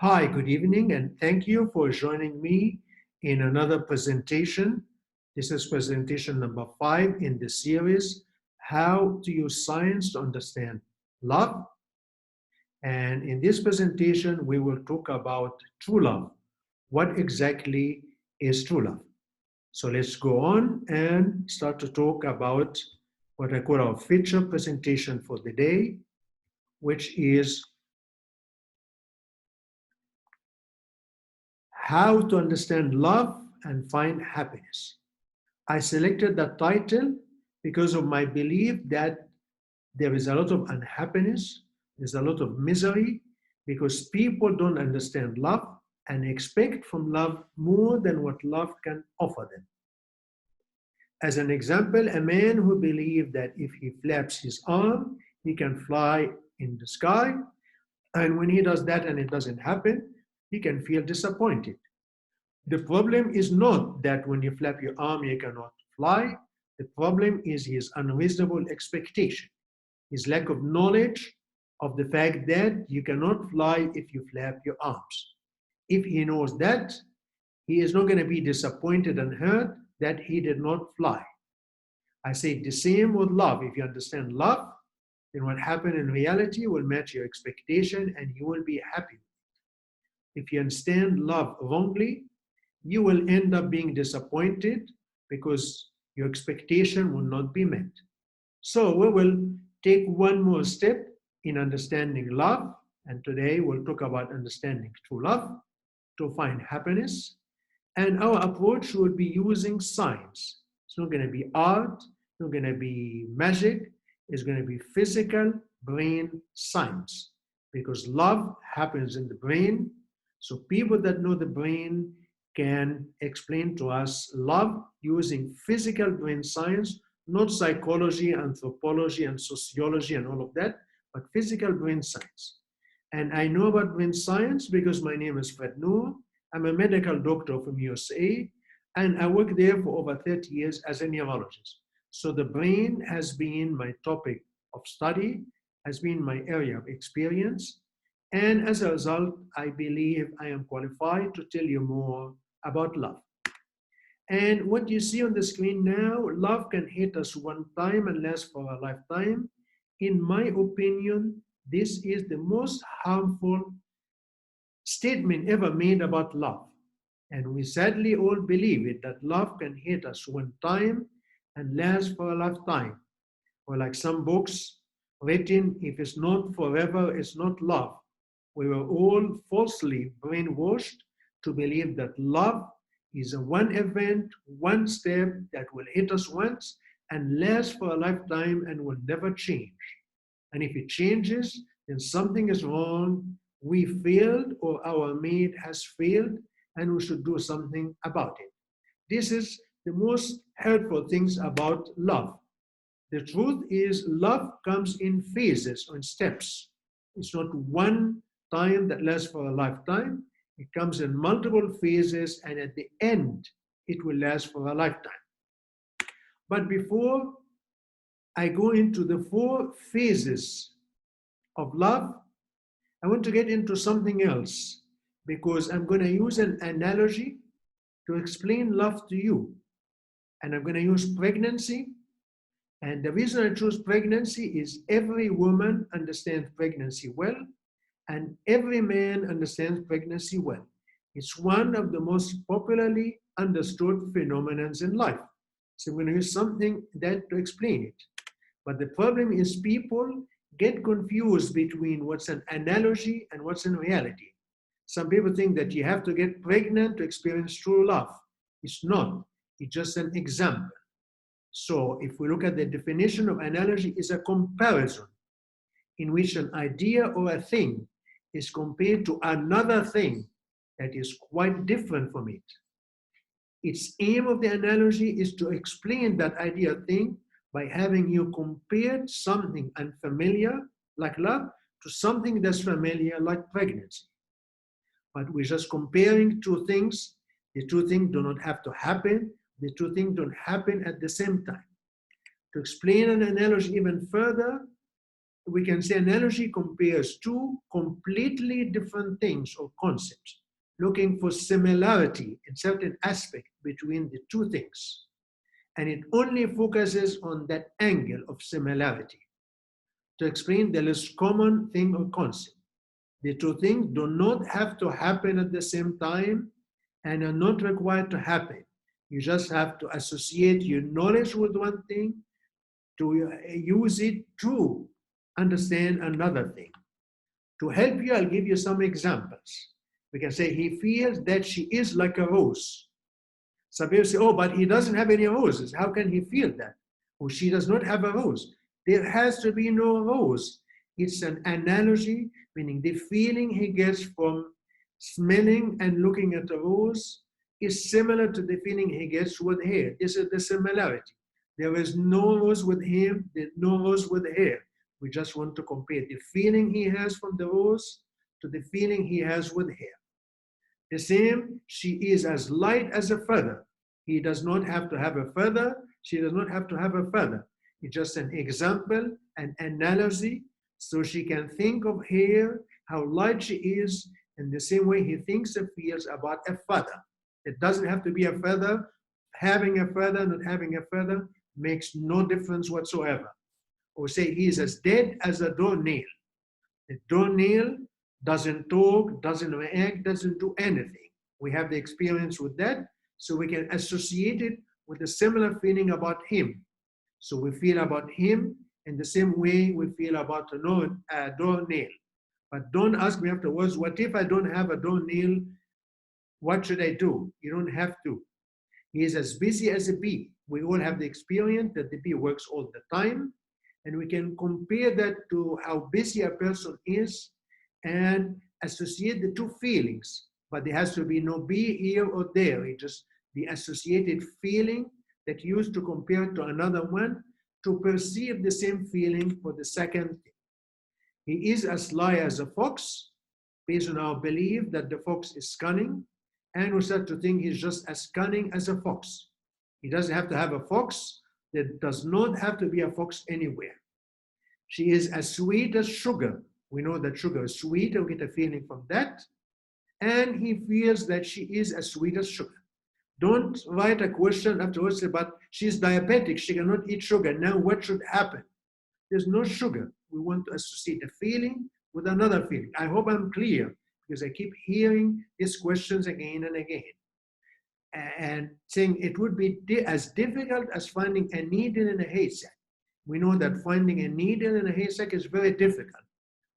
Hi, good evening, and thank you for joining me in another presentation. This is presentation number 5 in the series, How to Use Science to Understand Love. And in this presentation, we will talk about true love. What exactly is true love? So let's go on and start to talk about what I call our feature presentation for the day, which is how to understand love and find happiness. I selected that title because of my belief that there is a lot of unhappiness, there's a lot of misery, because people don't understand love and expect from love more than what love can offer them. As an example, a man who believes that if he flaps his arm, he can fly in the sky, and when he does that and it doesn't happen, he can feel disappointed. The problem is not that when you flap your arm, you cannot fly. The problem is his unreasonable expectation, his lack of knowledge of the fact that you cannot fly if you flap your arms. If he knows that, he is not going to be disappointed and hurt that he did not fly. I say the same with love. If you understand love, then what happened in reality will match your expectation and you will be happy. If you understand love wrongly, you will end up being disappointed because your expectation will not be met. So we will take one more step in understanding love, and today we'll talk about understanding true love to find happiness. And our approach will be using science. It's not going to be art, it's not going to be magic, it's going to be physical brain science because love happens in the brain. So people that know the brain can explain to us love using physical brain science, not psychology, anthropology, and sociology, and all of that, but physical brain science. And I know about brain science because my name is Fred Nour. I'm a medical doctor from USA, and I worked there for over 30 years as a neurologist. So the brain has been my topic of study, has been my area of experience. And as a result, I believe I am qualified to tell you more about love. And what you see on the screen now, love can hit us one time and last for a lifetime. In my opinion, this is the most harmful statement ever made about love. And we sadly all believe it that love can hit us one time and last for a lifetime. Or like some books written, if it's not forever, it's not love. We were all falsely brainwashed to believe that love is a one event, one step that will hit us once and last for a lifetime and will never change. And if it changes, then something is wrong. We failed or our mate has failed and we should do something about it. This is the most hurtful things about love. The truth is love comes in phases or in steps. It's not one time that lasts for a lifetime. It comes in multiple phases and at the end, it will last for a lifetime. But before I go into the 4 phases of love, I want to get into something else because I'm going to use an analogy to explain love to you. And I'm going to use pregnancy. And the reason I choose pregnancy is every woman understands pregnancy well, and every man understands pregnancy well. It's one of the most popularly understood phenomena in life. So I'm going to use something that to explain it. But the problem is people get confused between what's an analogy and what's in reality. Some people think that you have to get pregnant to experience true love. It's not. It's just an example. So if we look at the definition of analogy, is a comparison in which an idea or a thing is compared to another thing that is quite different from it. Its aim of the analogy is to explain that idea or thing by having you compare something unfamiliar, like love, to something that's familiar, like pregnancy. But we're just comparing two things. The two things do not have to happen. The two things don't happen at the same time. To explain an analogy even further, we can say analogy compares two completely different things or concepts, looking for similarity in certain aspect between the two things. And it only focuses on that angle of similarity to explain the less common thing or concept. The two things do not have to happen at the same time and are not required to happen. You just have to associate your knowledge with one thing to use it to understand another thing. To help you, I'll give you some examples. We can say he feels that she is like a rose. Some people say, oh, but he doesn't have any roses. How can he feel that? Or she does not have a rose. There has to be no rose. It's an analogy, meaning the feeling he gets from smelling and looking at a rose is similar to the feeling he gets with hair. This is the similarity. There is no rose with him, there's no rose with hair. We just want to compare the feeling he has from the rose to the feeling he has with hair. The same, she is as light as a feather. He does not have to have a feather. She does not have to have a feather. It's just an example, an analogy, so she can think of hair, how light she is, in the same way he thinks and feels about a feather. It doesn't have to be a feather. Having a feather, not having a feather, makes no difference whatsoever. Or say he is as dead as a doornail. The doornail doesn't talk, doesn't react, doesn't do anything. We have the experience with that, so we can associate it with a similar feeling about him. So we feel about him in the same way we feel about a doornail. But don't ask me afterwards, what if I don't have a doornail? What should I do? You don't have to. He is as busy as a bee. We all have the experience that the bee works all the time, and we can compare that to how busy a person is and associate the two feelings. But there has to be no bee here or there. It's just the associated feeling that you use to compare to another one to perceive the same feeling for the second thing. He is as sly as a fox, based on our belief that the fox is cunning, and we start to think he's just as cunning as a fox. He doesn't have to have a fox. There does not have to be a fox anywhere. She is as sweet as sugar. We know that sugar is sweet, and we get a feeling from that. And he feels that she is as sweet as sugar. Don't write a question afterwards about she's diabetic, she cannot eat sugar. Now what should happen? There's no sugar. We want to associate a feeling with another feeling. I hope I'm clear, because I keep hearing these questions again and again. And saying it would be as difficult as finding a needle in a haystack. We know that finding a needle in a haystack is very difficult.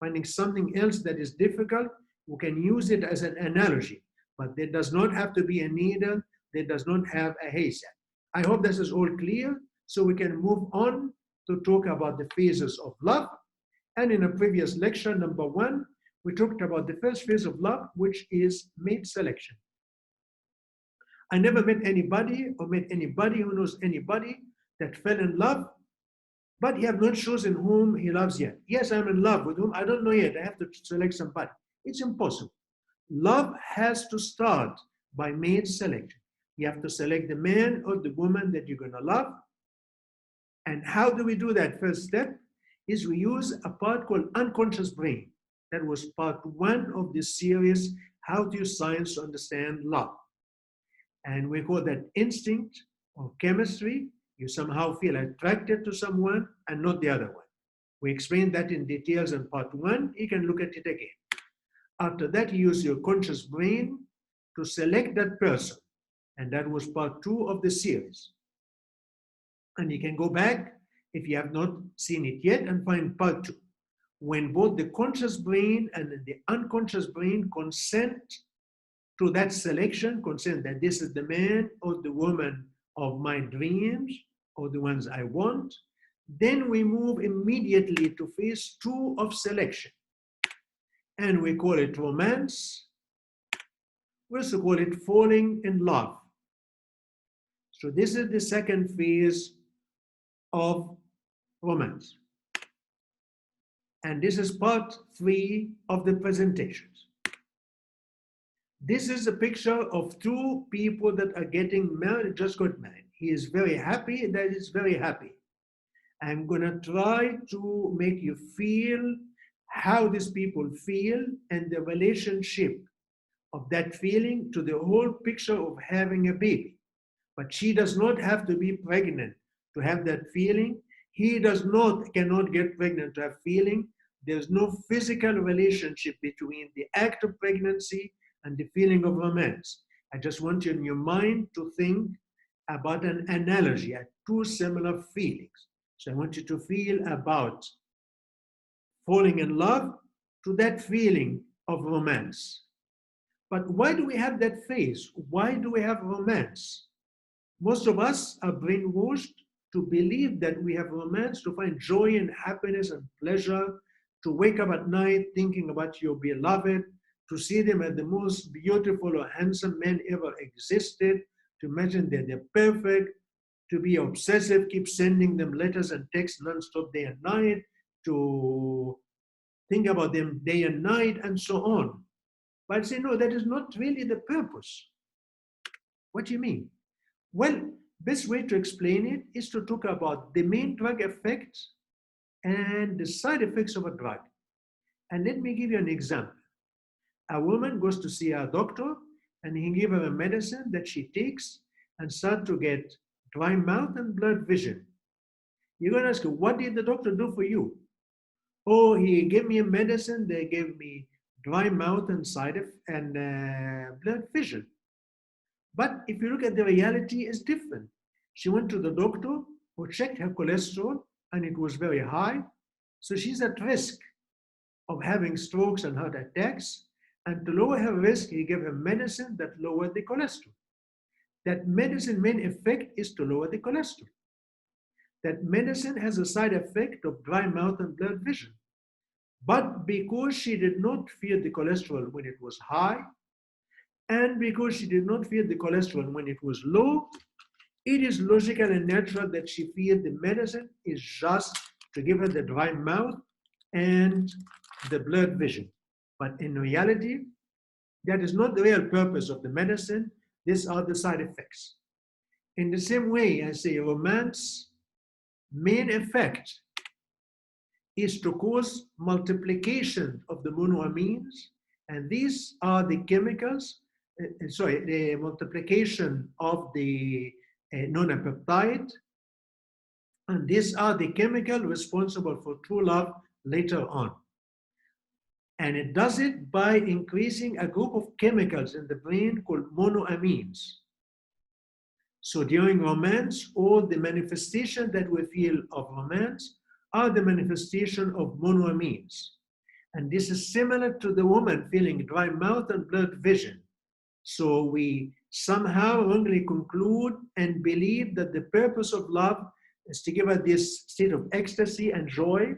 Finding something else that is difficult, we can use it as an analogy, but there does not have to be a needle, there does not have a haystack. I hope this is all clear, so we can move on to talk about the phases of love. And in a previous lecture, number 1, we talked about the first phase of love, which is mate selection. I never met anybody or met anybody who knows anybody that fell in love, but he have not chosen whom he loves yet. Yes, I'm in love with whom I don't know yet. I have to select somebody. It's impossible. Love has to start by mate selection. You have to select the man or the woman that you're going to love. And how do we do that? First step is we use a part called unconscious brain. That was part 1 of this series, How to Use Science to Understand Love. And we call that instinct or chemistry. You somehow feel attracted to someone and not the other one. We explained that in details in part 1. You can look at it again. After that, you use your conscious brain to select that person. And that was part 2 of the series. And you can go back if you have not seen it yet and find part 2. When both the conscious brain and the unconscious brain consent to that selection, consent that this is the man or the woman of my dreams or the ones I want, then we move immediately to phase 2 of selection. And we call it romance. We also call it falling in love. So this is the second phase of romance. And this is part 3 of the presentations. This is a picture of 2 people that are getting married, just got married. He is very happy, that is very happy. I'm going to try to make you feel how these people feel and the relationship of that feeling to the whole picture of having a baby. But she does not have to be pregnant to have that feeling. He cannot get pregnant to have feeling. There's no physical relationship between the act of pregnancy and the feeling of romance. I just want you in your mind to think about an analogy at two similar feelings. So I want you to feel about falling in love to that feeling of romance. But why do we have that phase? Why do we have romance? Most of us are brainwashed to believe that we have romance to find joy and happiness and pleasure, to wake up at night thinking about your beloved, to see them as the most beautiful or handsome men ever existed, to imagine that they're perfect, to be obsessive, keep sending them letters and texts nonstop day and night, to think about them day and night, and so on. But I say, no, that is not really the purpose. What do you mean? Well, best way to explain it is to talk about the main drug effects and the side effects of a drug. And let me give you an example. A woman goes to see a doctor and he gives her a medicine that she takes and starts to get dry mouth and blurred vision. You're going to ask her, what did the doctor do for you? Oh, he gave me a medicine. They gave me dry mouth and blurred vision. But if you look at the reality, it's different. She went to the doctor who checked her cholesterol and it was very high. So she's at risk of having strokes and heart attacks. And to lower her risk, he gave her medicine that lowered the cholesterol. That medicine main effect is to lower the cholesterol. That medicine has a side effect of dry mouth and blurred vision. But because she did not fear the cholesterol when it was high, and because she did not fear the cholesterol when it was low, it is logical and natural that she feared the medicine is just to give her the dry mouth and the blurred vision. But in reality, that is not the real purpose of the medicine. These are the side effects. In the same way, I say romance main effect is to cause multiplication of the monoamines, and these are the chemicals, the multiplication of the nonapeptide, and these are the chemical responsible for true love later on. And it does it by increasing a group of chemicals in the brain called monoamines. So during romance, all the manifestation that we feel of romance are the manifestation of monoamines. And this is similar to the woman feeling dry mouth and blurred vision. So we somehow wrongly conclude and believe that the purpose of love is to give us this state of ecstasy and joy,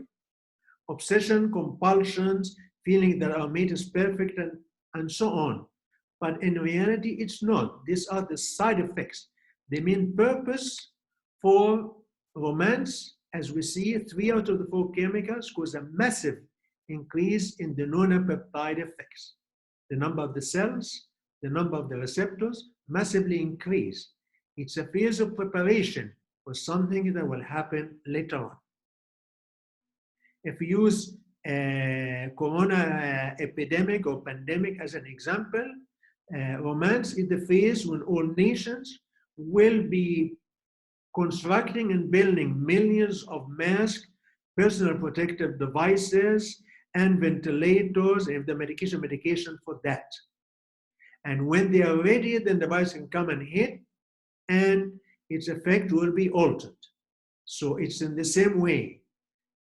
obsession, compulsions, feeling that our mate is perfect, and so on. But in reality, it's not. These are the side effects. The main purpose for romance, as we see, 3 out of the 4 chemicals cause a massive increase in the nonapeptide effects. The number of the cells, the number of the receptors massively increase. It's a phase of preparation for something that will happen later on. If we use corona epidemic or pandemic as an example, romance is the phase when all nations will be constructing and building millions of masks, personal protective devices, and ventilators, and the medication for that. And when they are ready, then the virus can come and hit, and its effect will be altered. So it's in the same way.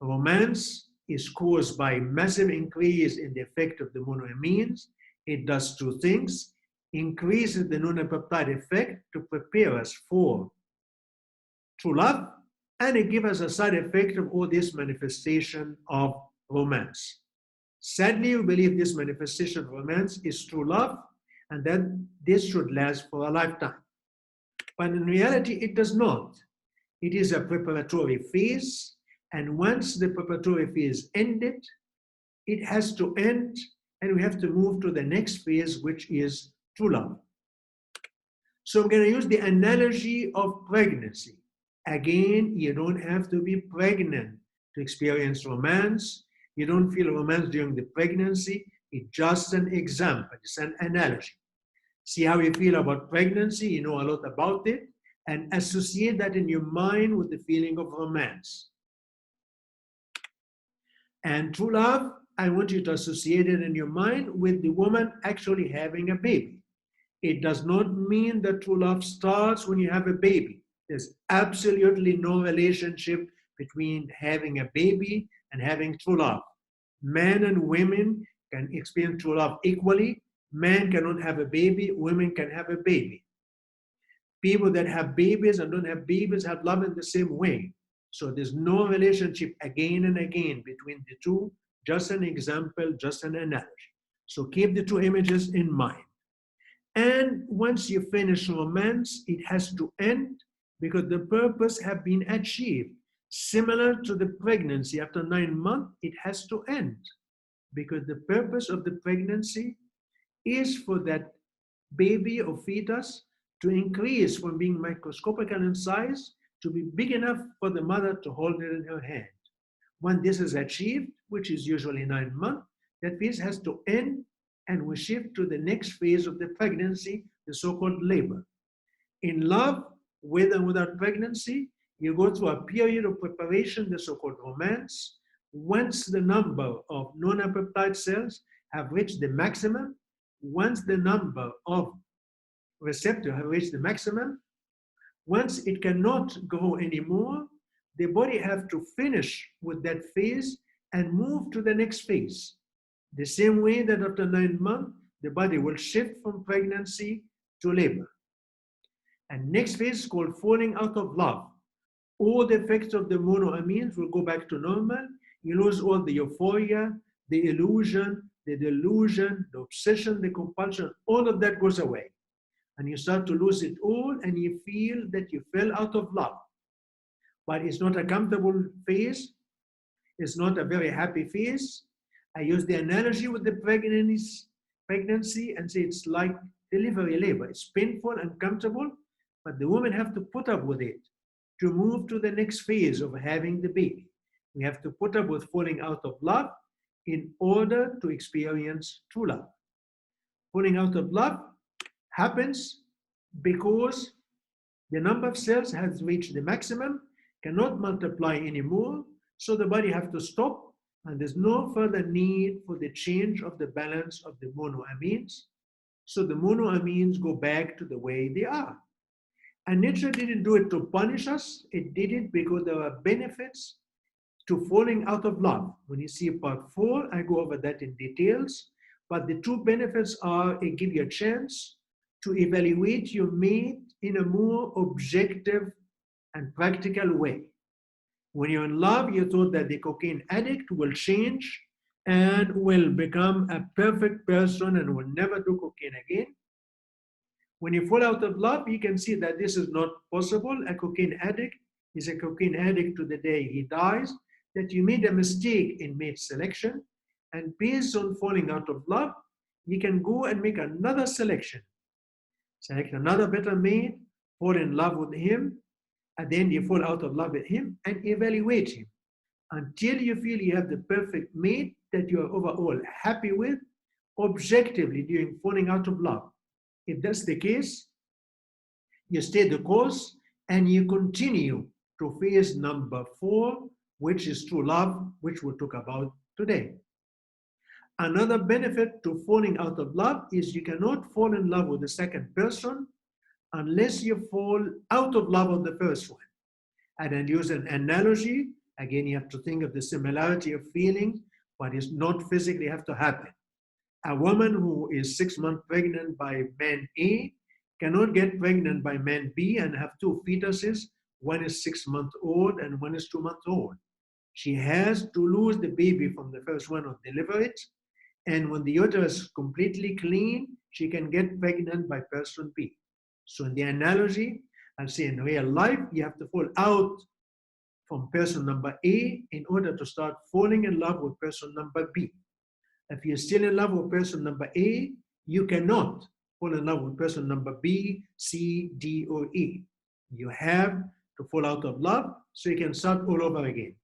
Romance is caused by massive increase in the effect of the monoamines. It does 2 things: increases the nonapeptide effect to prepare us for true love, and it gives us a side effect of all this manifestation of romance. Sadly, we believe this manifestation of romance is true love, and that this should last for a lifetime. But in reality, it does not. It is a preparatory phase, and once the preparatory phase ended, it has to end, and we have to move to the next phase, which is true love. So I'm going to use the analogy of pregnancy. Again, you don't have to be pregnant to experience romance. You don't feel romance during the pregnancy. It's just an example, it's an analogy. See how you feel about pregnancy, you know a lot about it, and associate that in your mind with the feeling of romance. And true love, I want you to associate it in your mind with the woman actually having a baby. It does not mean that true love starts when you have a baby. There's absolutely no relationship between having a baby and having true love. Men and women can experience true love equally. Men cannot have a baby, women can have a baby. People that have babies and don't have babies have love in the same way. So there's no relationship again and again between the two, just an example, just an analogy. So keep the two images in mind. And once you finish romance, it has to end because the purpose have been achieved. Similar to the pregnancy, after 9 months, it has to end because the purpose of the pregnancy is for that baby or fetus to increase from being microscopical in size to be big enough for the mother to hold it in her hand. When this is achieved, which is usually 9 months, that phase has to end and we shift to the next phase of the pregnancy, the so-called labor. In love, with and without pregnancy, you go through a period of preparation, the so-called romance. Once the number of non-apoptotic cells have reached the maximum, once the number of receptors have reached the maximum, once it cannot grow anymore, the body have to finish with that phase and move to the next phase. The same way that after 9 months, the body will shift from pregnancy to labor. And next phase is called falling out of love. All the effects of the monoamines will go back to normal. You lose all the euphoria, the illusion, the delusion, the obsession, the compulsion, all of that goes away. And you start to lose it all and you feel that you fell out of love. But it's not a comfortable phase. It's not a very happy phase. I use the analogy with the pregnancy and say it's like delivery labor. It's painful and uncomfortable, but the women have to put up with it to move to the next phase of having the baby. We have to put up with falling out of love in order to experience true love. Falling out of love happens because the number of cells has reached the maximum, cannot multiply anymore, so the body has to stop, and there's no further need for the change of the balance of the monoamines. So the monoamines go back to the way they are. And nature didn't do it to punish us, it did it because there are benefits to falling out of love. When you see part 4, I go over that in details, but the two benefits are it gives you a chance to evaluate your mate in a more objective and practical way. When you're in love, you thought that the cocaine addict will change and will become a perfect person and will never do cocaine again. When you fall out of love, you can see that this is not possible. A cocaine addict is a cocaine addict to the day he dies, that you made a mistake in mate selection, and based on falling out of love, you can go and make another selection. Select another better mate, fall in love with him, and then you fall out of love with him and evaluate him until you feel you have the perfect mate that you are overall happy with objectively during falling out of love. If that's the case, you stay the course and you continue to phase number 4, which is true love, which we'll talk about today. Another benefit to falling out of love is you cannot fall in love with the second person unless you fall out of love with the first one. And I'll use an analogy. Again, you have to think of the similarity of feelings, but it's not physically have to happen. A woman who is 6 months pregnant by man A cannot get pregnant by man B and have 2 fetuses. One is 6 months old and one is 2 months old. She has to lose the baby from the first one or deliver it. And when the uterus is completely clean, she can get pregnant by person B. So in the analogy, I'll say in real life, you have to fall out from person number A in order to start falling in love with person number B. If you're still in love with person number A, you cannot fall in love with person number B, C, D, or E. You have to fall out of love so you can start all over again.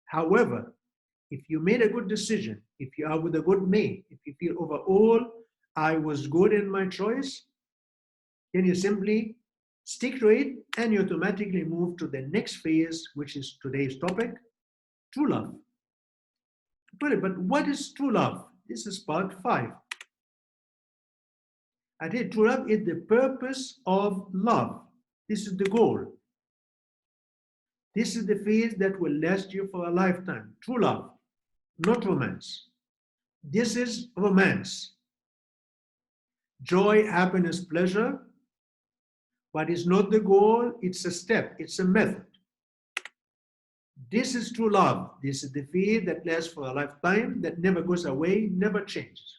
However, if you made a good decision, if you are with a good mate, if you feel overall I was good in my choice, then you simply stick to it and you automatically move to the next phase, which is today's topic, true love. But what is true love? This is part 5. I think true love is the purpose of love. This is the goal. This is the phase that will last you for a lifetime. True love, not romance. This is romance. Joy, happiness, pleasure, but it's not the goal, it's a step, it's a method. This is true love. This is the phase that lasts for a lifetime, that never goes away, never changes.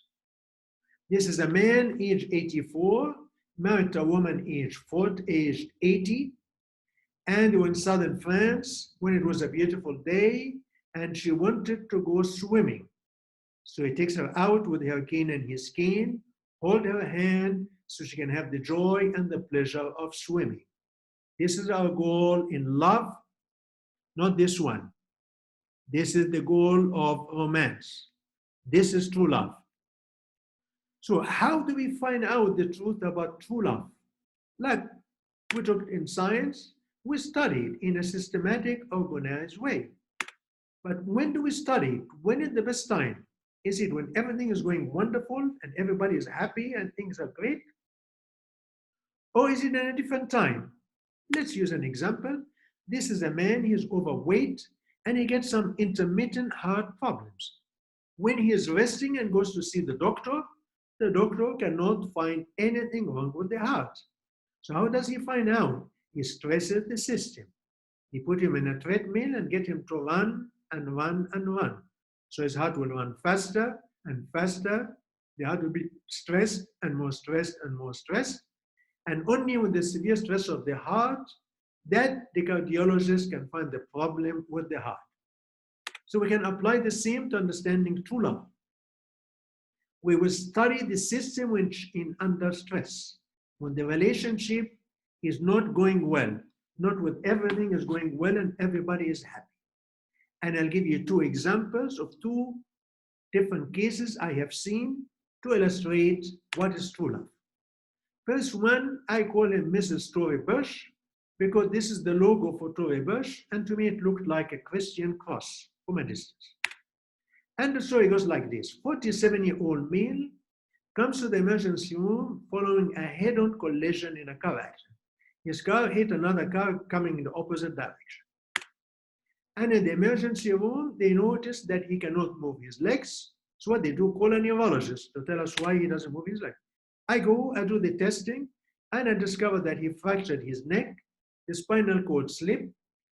This is a man aged 84, married to a woman aged 80, and they were in southern France when it was a beautiful day, and she wanted to go swimming. So he takes her out with her cane and his cane, hold her hand so she can have the joy and the pleasure of swimming. This is our goal in love, not this one. This is the goal of romance. This is true love. So how do we find out the truth about true love? Like we talked in science, we study it in a systematic, organized way. But when do we study it? When is the best time? Is it when everything is going wonderful and everybody is happy and things are great? Or is it at a different time? Let's use an example. This is a man, he is overweight and he gets some intermittent heart problems. When he is resting and goes to see the doctor cannot find anything wrong with the heart. So how does he find out? He stresses the system. He put him in a treadmill and get him to run and run and run. So his heart will run faster and faster. The heart will be stressed and more stressed and more stressed. And only with the severe stress of the heart that the cardiologist can find the problem with the heart. So we can apply the same to understanding true love. We will study the system when under stress, when the relationship is not going well, not with everything is going well and everybody is happy. And I'll give you 2 examples of 2 different cases I have seen to illustrate what is true love. First one, I call him Mrs. Tory Burch because this is the logo for Tory Burch, and to me it looked like a Christian cross from a distance. And the story goes like this. 47-year-old male comes to the emergency room following a head-on collision in a car accident. His car hit another car coming in the opposite direction. And in the emergency room, they notice that he cannot move his legs. So what they do, call a neurologist to tell us why he doesn't move his legs. I go, I do the testing, and I discover that he fractured his neck, the spinal cord slipped,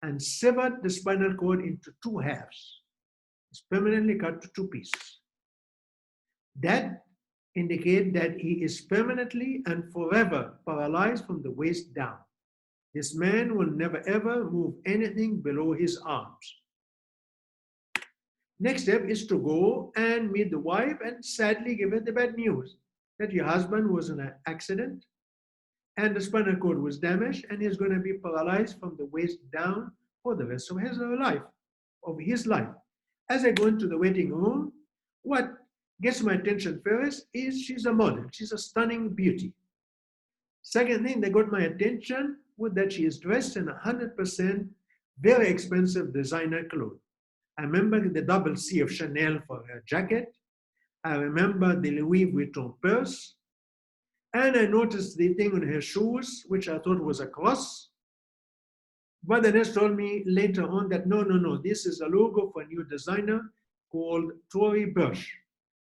and severed the spinal cord into 2 halves. It's permanently cut to 2 pieces. That indicates that he is permanently and forever paralyzed from the waist down. This man will never ever move anything below his arms. Next step is to go and meet the wife and sadly give her the bad news that your husband was in an accident and the spinal cord was damaged and he's going to be paralyzed from the waist down for the rest of his life. As I go into the waiting room, what gets my attention first is she's a model. She's a stunning beauty. Second thing that got my attention was that she is dressed in 100% very expensive designer clothes. I remember the double C of Chanel for her jacket. I remember the Louis Vuitton purse. And I noticed the thing on her shoes, which I thought was a cross. But the nurse told me later on that no, this is a logo for a new designer called Tory Burch.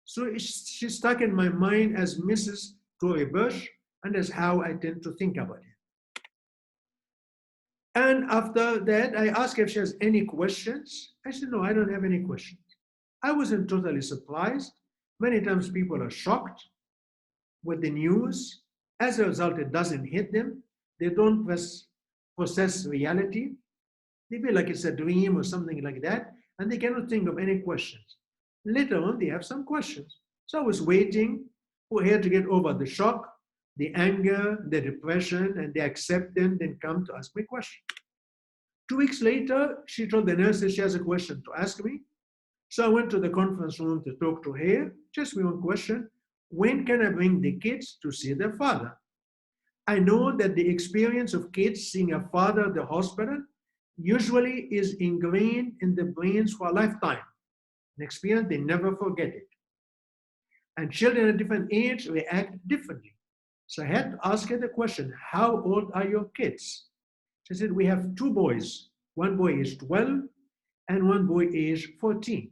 So she stuck in my mind as Mrs. Tory Burch, and that's how I tend to think about it. And after that, I asked if she has any questions. I said, no, I don't have any questions. I wasn't totally surprised. Many times people are shocked with the news. As a result, it doesn't hit them. They don't process reality. They feel like it's a dream or something like that, and they cannot think of any questions. Later on, they have some questions. So I was waiting for her to get over the shock, the anger, the depression, and the acceptance, then come to ask me questions. 2 weeks later, she told the nurse that she has a question to ask me. So I went to the conference room to talk to her. Just one question. When can I bring the kids to see their father? I know that the experience of kids seeing a father at the hospital usually is ingrained in the brains for a lifetime. An experience, they never forget it. And children at different age react differently. So I had to ask her the question, how old are your kids? She said, we have two boys. One boy is 12 and one boy is 14.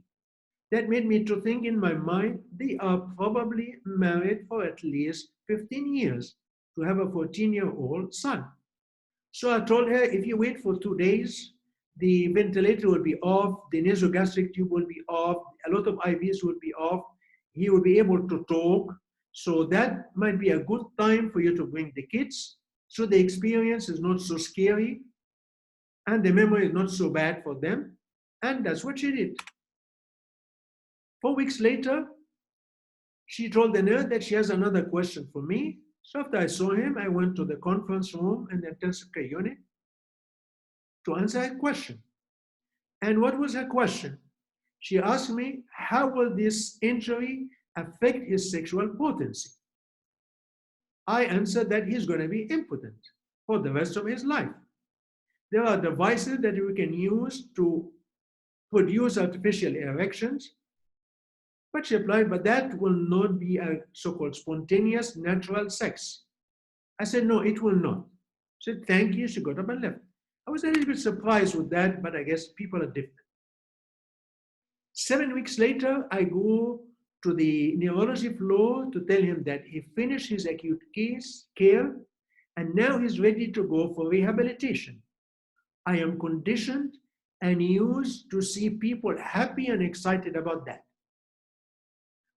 That made me to think in my mind, they are probably married for at least 15 years to have a 14-year-old son. So I told her, if you wait for 2 days, the ventilator will be off, the nasogastric tube will be off, a lot of IVs will be off, he will be able to talk. So that might be a good time for you to bring the kids. So the experience is not so scary and the memory is not so bad for them. And that's what she did. 4 weeks later, she told the nurse that she has another question for me. So after I saw him, I went to the conference room in the intensive care unit to answer her question. And what was her question? She asked me, how will this injury affect his sexual potency? I answered that he's going to be impotent for the rest of his life. There are devices that we can use to produce artificial erections, but she replied, but that will not be a so-called spontaneous natural sex. I said, no, it will not. She said, thank you. She got up and left. I was a little bit surprised with that, but I guess people are different. 7 weeks later, I go to the neurology floor to tell him that he finished his acute case care and now he's ready to go for rehabilitation. I am conditioned and used to see people happy and excited about that.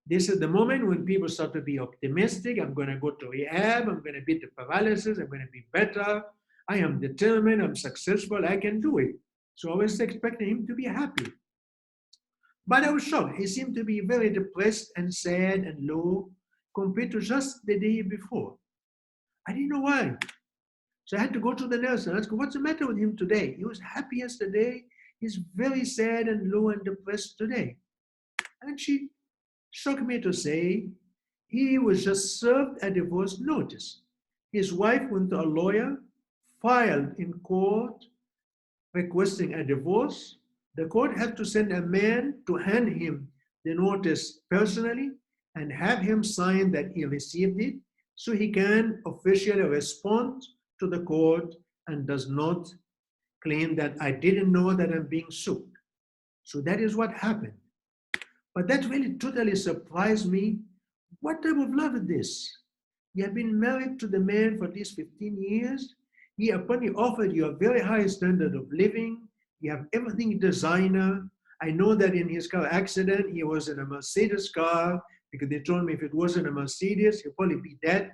This is the moment when people start to be optimistic. I'm going to go to rehab. I'm going to beat the paralysis. I'm going to be better. I am determined. I'm successful. I can do it. So I was expecting him to be happy. But I was shocked. He seemed to be very depressed and sad and low compared to just the day before. I didn't know why. So I had to go to the nurse and ask her, what's the matter with him today? He was happy yesterday. He's very sad and low and depressed today. And she shocked me to say he was just served a divorce notice. His wife went to a lawyer, filed in court requesting a divorce. The court had to send a man to hand him the notice personally and have him sign that he received it so he can officially respond to the court and does not claim that I didn't know that I'm being sued. So that is what happened. But that really totally surprised me. What type of love is this? You have been married to the man for these 15 years. He apparently offered you a very high standard of living. You have everything designer. I know that in his car accident, he was in a Mercedes car because they told me if it wasn't a Mercedes, he'd probably be dead.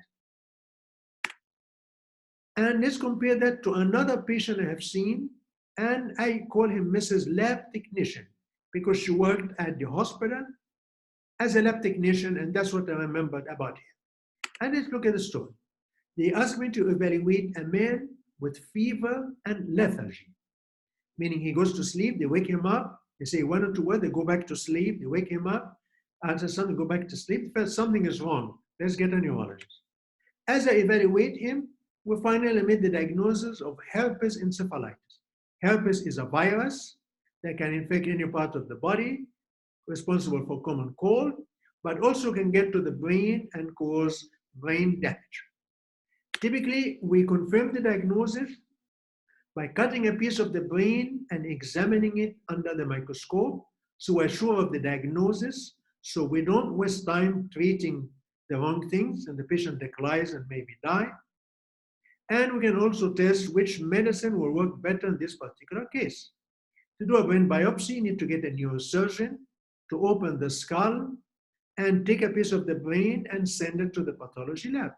And let's compare that to another patient I have seen, and I call him Mrs. Lab Technician because she worked at the hospital as a lab technician, and that's what I remembered about him. And let's look at the story. They asked me to evaluate a man with fever and lethargy, meaning he goes to sleep, they wake him up, they say 1 or 2 words, they go back to sleep, they wake him up, answer something, go back to sleep, something is wrong. Let's get a neurologist. As I evaluate him, we finally made the diagnosis of herpes encephalitis. Herpes is a virus that can infect any part of the body, responsible for common cold, but also can get to the brain and cause brain damage. Typically, we confirm the diagnosis by cutting a piece of the brain and examining it under the microscope so we're sure of the diagnosis, so we don't waste time treating the wrong things and the patient declines and maybe die. And we can also test which medicine will work better in this particular case. To do a brain biopsy, you need to get a neurosurgeon to open the skull and take a piece of the brain and send it to the pathology lab.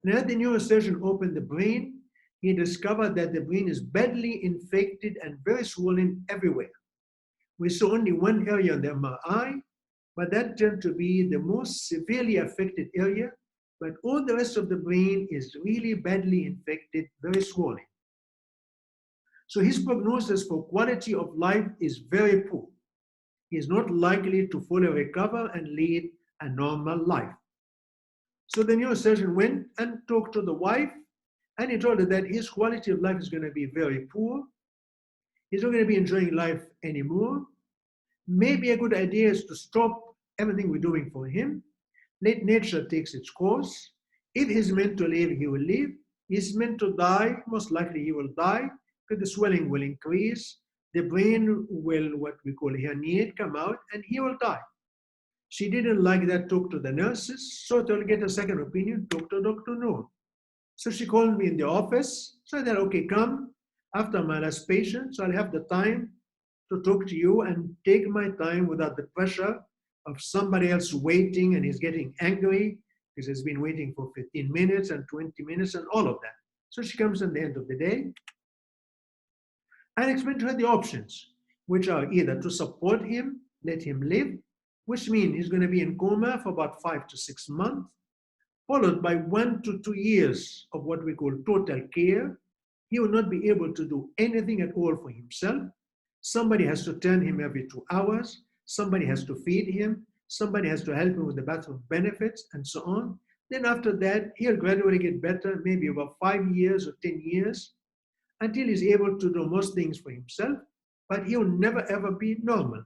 And as the neurosurgeon opened the brain, he discovered that the brain is badly infected and very swollen everywhere. We saw only one area on the MRI, but that turned to be the most severely affected area, but all the rest of the brain is really badly infected, very swollen. So his prognosis for quality of life is very poor. He is not likely to fully recover and lead a normal life. So the neurosurgeon went and talked to the wife, and he told her that his quality of life is going to be very poor. He's not going to be enjoying life anymore. Maybe a good idea is to stop everything we're doing for him. Let nature take its course. If he's meant to live, he will live. He's meant to die, most likely he will die, because the swelling will increase. The brain will, what we call herniate, come out, and he will die. She didn't like that, talk to the nurses, so to get a second opinion, talk to Dr. Nour. So she called me in the office, so I said, okay, come after my last patient, so I'll have the time to talk to you and take my time without the pressure of somebody else waiting and he's getting angry because he's been waiting for 15 minutes and 20 minutes and all of that. So she comes at the end of the day and explain to her the options, which are either to support him, let him live, which means he's going to be in coma for about 5 to 6 months, followed by 1 to 2 years of what we call total care. He will not be able to do anything at all for himself. Somebody has to turn him every 2 hours. Somebody has to feed him. Somebody has to help him with the bathroom benefits and so on. Then after that, he'll gradually get better, maybe about 5 years or 10 years, until he's able to do most things for himself, but he will never ever be normal.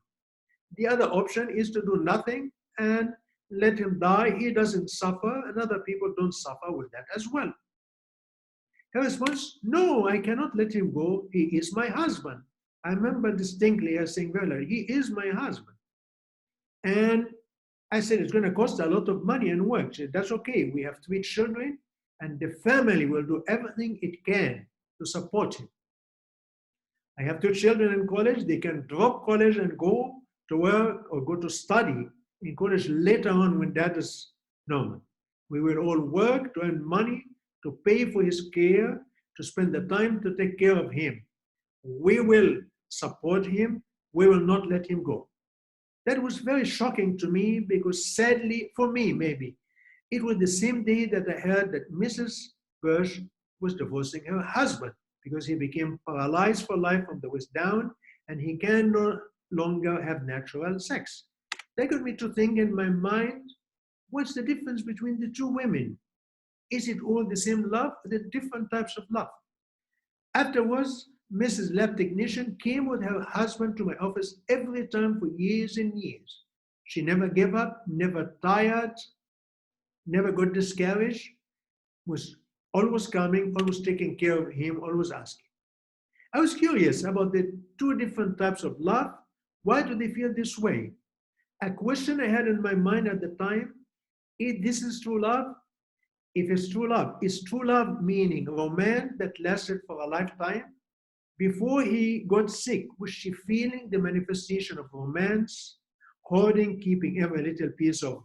The other option is to do nothing and let him die. He doesn't suffer, and other people don't suffer with that as well. Her response, no, I cannot let him go. He is my husband. I remember distinctly her saying very loud, he is my husband. And I said, it's going to cost a lot of money and work. She said, that's okay. We have 3 children, and the family will do everything it can to support him. I have 2 children in college. They can drop college and go to work or go to study in college later on when that is normal. We will all work to earn money, to pay for his care, to spend the time to take care of him. We will support him. We will not let him go. That was very shocking to me because sadly, for me maybe, it was the same day that I heard that Mrs. Bush was divorcing her husband because he became paralyzed for life from the waist down and he can no longer have natural sex. That got me to think in my mind, what's the difference between the 2 women? Is it all the same love or the different types of love? Afterwards, Mrs. Lab Technician came with her husband to my office every time for years and years. She never gave up, never tired, never got discouraged, was always coming, always taking care of him, always asking. I was curious about the 2 different types of love. Why do they feel this way? A question I had in my mind at the time, if this is true love, if it's true love, is true love meaning romance that lasted for a lifetime? Before he got sick, was she feeling the manifestation of romance, hoarding, keeping every little piece of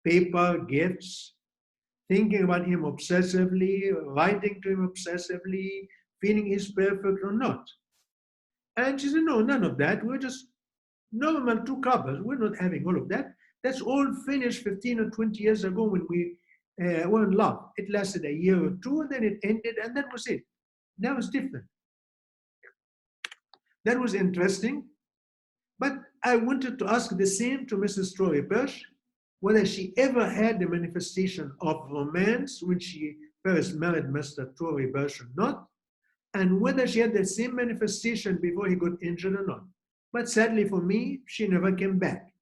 paper, gifts, thinking about him obsessively, writing to him obsessively, feeling he's perfect or not? And she said, no, none of that. We're just normal 2 couples. We're not having all of that. That's all finished 15 or 20 years ago when we were in love. It lasted a year or 2, and then it ended, and that was it. That was different. That was interesting. But I wanted to ask the same to Mrs. Story-Birch, whether she ever had the manifestation of romance when she first married Mr. Story-Birch or not, and whether she had the same manifestation before he got injured or not. But sadly for me, she never came back.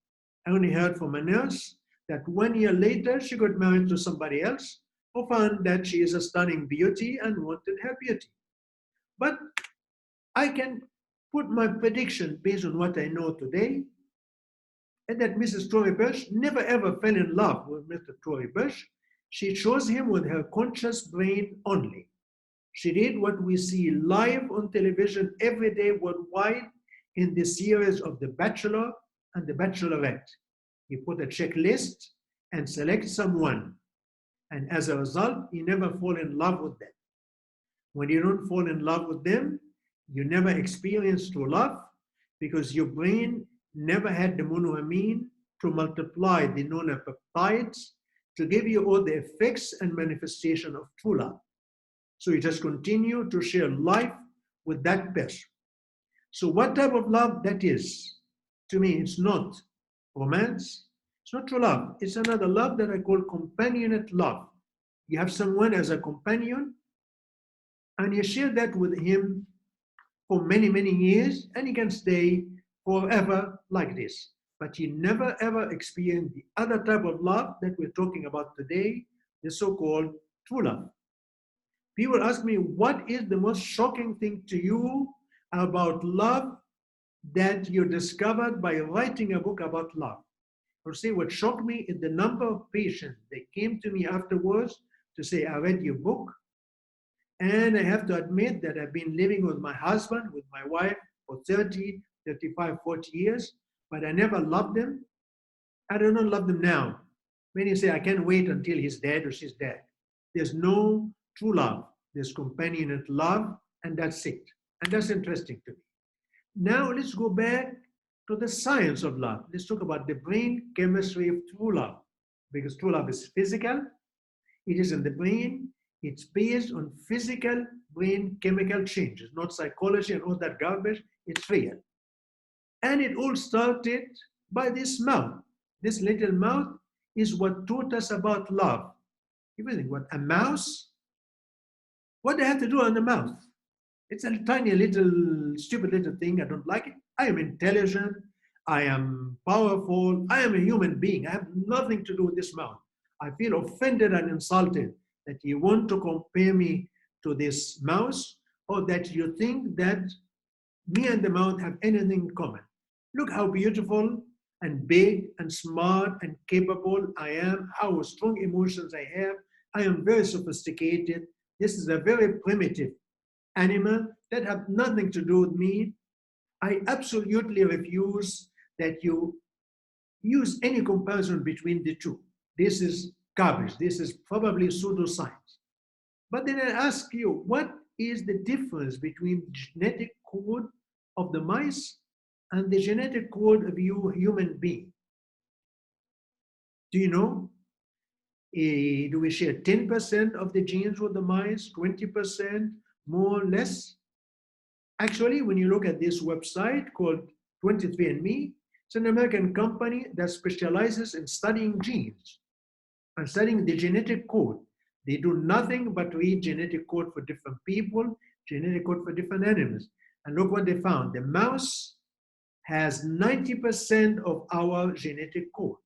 I only heard from a nurse that 1 year later, she got married to somebody else who found that she is a stunning beauty and wanted her beauty. But I can put my prediction based on what I know today, and that Mrs. Story-Birch never ever fell in love with Mr. Story-Birch. She chose him with her conscious brain only. She did what we see live on television every day worldwide in the series of The Bachelor and The Bachelorette. He put a checklist and select someone. And as a result, he never fall in love with them. When you don't fall in love with them, you never experience true love because your brain never had the monoamine to multiply the nonapeptides to give you all the effects and manifestation of true love. So you just continue to share life with that person. So what type of love that is? To me, it's not romance. It's not true love. It's another love that I call companionate love. You have someone as a companion, and you share that with him for many, many years, and he can stay forever like this. But you never ever experience the other type of love that we're talking about today, the so-called true love. People ask me, what is the most shocking thing to you about love that you discovered by writing a book about love? Or say, what shocked me is the number of patients that came to me afterwards to say, I read your book, and I have to admit that I've been living with my husband, with my wife for 30, 35, 40 years, but I never loved them. I do not love them now. Many say, I can't wait until he's dead or she's dead. There's no true love. There's companionate love, and that's it. And that's interesting to me. Now let's go back to the science of love. Let's talk about the brain chemistry of true love. Because true love is physical, it is in the brain, it's based on physical brain chemical changes, not psychology and all that garbage, it's real. And it all started by this mouth. This little mouth is what taught us about love. You think, what, a mouse? What do I have to do on the mouth? It's a tiny little, stupid little thing. I don't like it. I am intelligent. I am powerful. I am a human being. I have nothing to do with this mouth. I feel offended and insulted that you want to compare me to this mouse, or that you think that me and the mouth have anything in common. Look how beautiful and big and smart and capable I am, how strong emotions I have. I am very sophisticated. This is a very primitive animal that have nothing to do with me. I absolutely refuse that you use any comparison between the two. This is garbage. This is probably pseudoscience. But then I ask you, what is the difference between the genetic code of the mice and the genetic code of you human being? Do you know? Do we share 10% of the genes with the mice, 20%, more or less? Actually, when you look at this website called 23andMe, it's an American company that specializes in studying genes and studying the genetic code. They do nothing but read genetic code for different people, genetic code for different animals. And look what they found. The mouse has 90% of our genetic code.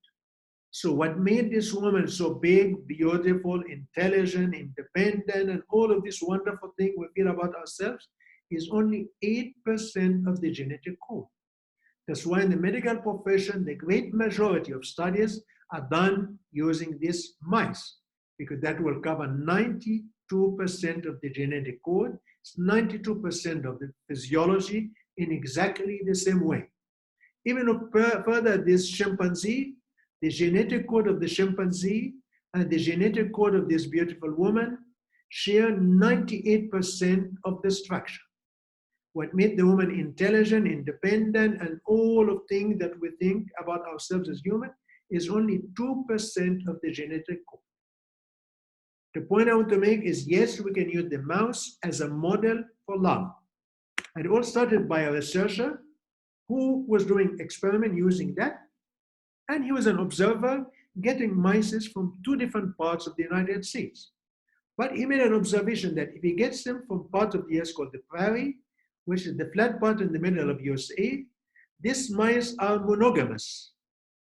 So what made this woman so big, beautiful, intelligent, independent, and all of this wonderful thing we feel about ourselves is only 8% of the genetic code. That's why in the medical profession, the great majority of studies are done using these mice, because that will cover 92% of the genetic code. It's 92% of the physiology in exactly the same way. Even further, this chimpanzee, the genetic code of the chimpanzee and the genetic code of this beautiful woman share 98% of the structure. What made the woman intelligent, independent, and all of things that we think about ourselves as human is only 2% of the genetic code. The point I want to make is, yes, we can use the mouse as a model for love. And it all started by a researcher who was doing experiment using that. And he was an observer getting mice from two different parts of the United States. But he made an observation that if he gets them from part of the US called the prairie, which is the flat part in the middle of USA, these mice are monogamous.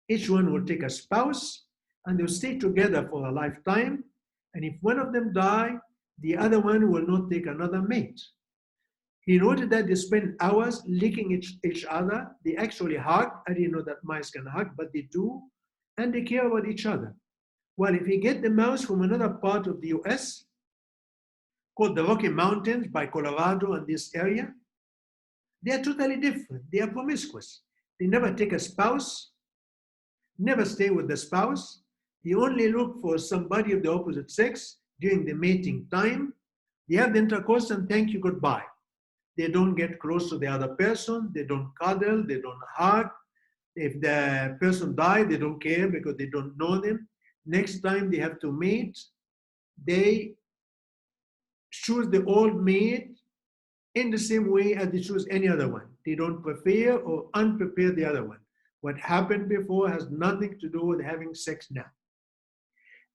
Each one will take a spouse and they'll stay together for a lifetime. And if one of them die, the other one will not take another mate. He noted that they spend hours licking each other. They actually hug. I didn't know that mice can hug, but they do. And they care about each other. Well, if you get the mouse from another part of the US, called the Rocky Mountains by Colorado and this area, they are totally different. They are promiscuous. They never take a spouse, never stay with the spouse. They only look for somebody of the opposite sex during the mating time. They have the intercourse and thank you, goodbye. They don't get close to the other person. They don't cuddle. They don't hug. If the person died, they don't care because they don't know them. Next time they have to mate, they choose the old mate in the same way as they choose any other one. They don't prefer or unprepare the other one. What happened before has nothing to do with having sex now.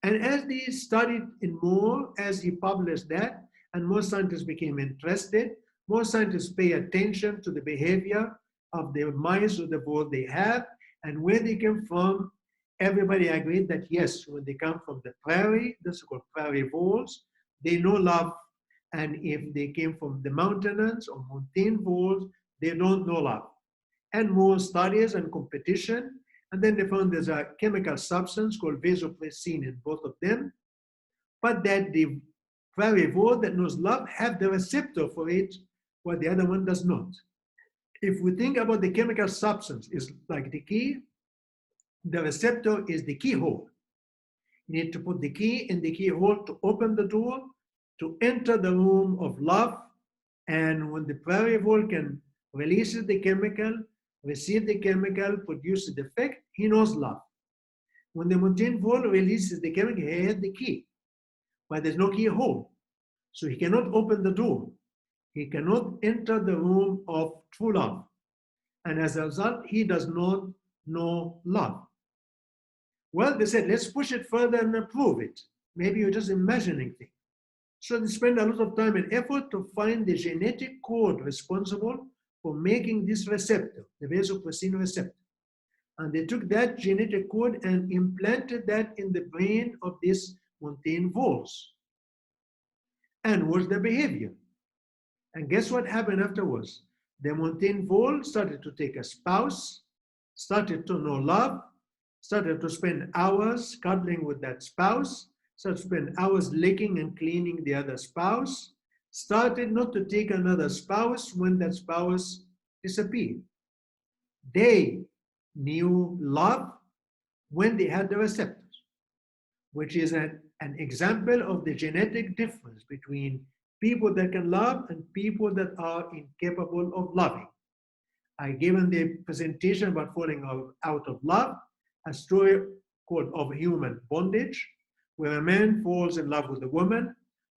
And as they studied in more, as he published that, and more scientists became interested, more scientists pay attention to the behavior of the mice of the world they have and where they came from. Everybody agreed that yes, when they come from the prairie, this is called prairie voles, they know love. And if they came from the mountains or mountain voles, they don't know love. And more studies and competition. And then they found there's a chemical substance called vasopressin in both of them, but that the prairie vole that knows love have the receptor for it, while the other one does not. If we think about the chemical substance is like the key, the receptor is the keyhole. You need to put the key in the keyhole to open the door, to enter the room of love. And when the prairie vole can release the chemical, receive the chemical, produce the effect, he knows love. When the mountain vole releases the chemical, he has the key, but there's no keyhole. So he cannot open the door. He cannot enter the room of true love. And as a result, he does not know love. Well, they said, let's push it further and prove it. Maybe you're just imagining things. So they spend a lot of time and effort to find the genetic code responsible for making this receptor, the vasopressin receptor. And they took that genetic code and implanted that in the brain of these mountain voles. And watch their behavior. And guess what happened afterwards? The mountain vole started to take a spouse, started to know love, started to spend hours cuddling with that spouse, started to spend hours licking and cleaning the other spouse, started not to take another spouse when that spouse disappeared. They knew love when they had the receptors, which is an example of the genetic difference between people that can love and people that are incapable of loving. I given the presentation about falling out of love, a story called Of Human Bondage, where a man falls in love with a woman,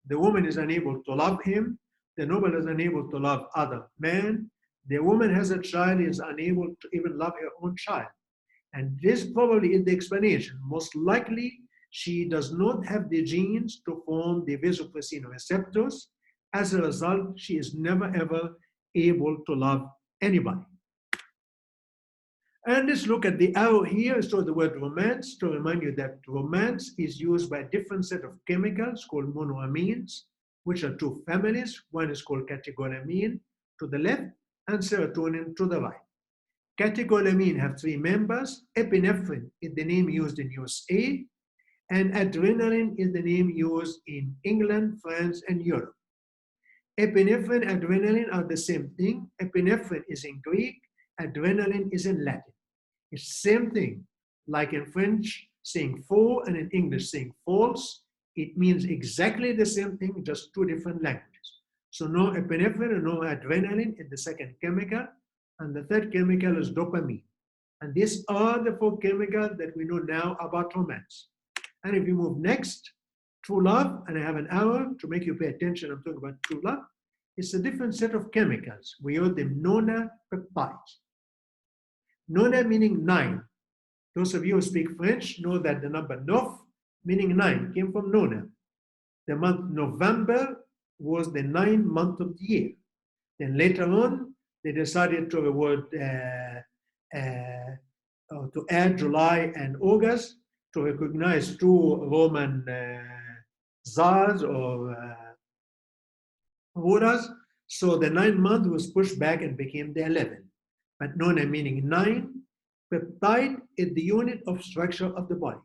the woman is unable to love him, the woman is unable to love other men, the woman has a child, is unable to even love her own child. And this probably is the explanation. Most likely, she does not have the genes to form the vasopressin receptors. As a result, she is never ever able to love anybody. And let's look at the arrow here. So the word romance, to remind you that romance is used by a different set of chemicals called monoamines, which are two families. One is called catecholamine to the left and serotonin to the right. Catecholamine have three members. Epinephrine is the name used in USA, and adrenaline is the name used in England, France, and Europe. Epinephrine, adrenaline are the same thing. Epinephrine is in Greek, adrenaline is in Latin. It's the same thing. Like in French saying faux and in English saying false, it means exactly the same thing, just two different languages. So no epinephrine and no adrenaline is the second chemical, and the third chemical is dopamine. And these are the four chemicals that we know now about romance. And if you move next, true love, and I have an hour to make you pay attention, I'm talking about true love, it's a different set of chemicals. We call them nona peptides. Nona meaning 9. Those of you who speak French know that the number 9, meaning 9, came from nona. The month November was the 9th month of the year. Then later on, they decided to the word to add July and August to recognize two Roman czars or rulers. So the 9th month was pushed back and became the 11th. But nona meaning 9, peptide is the unit of structure of the body.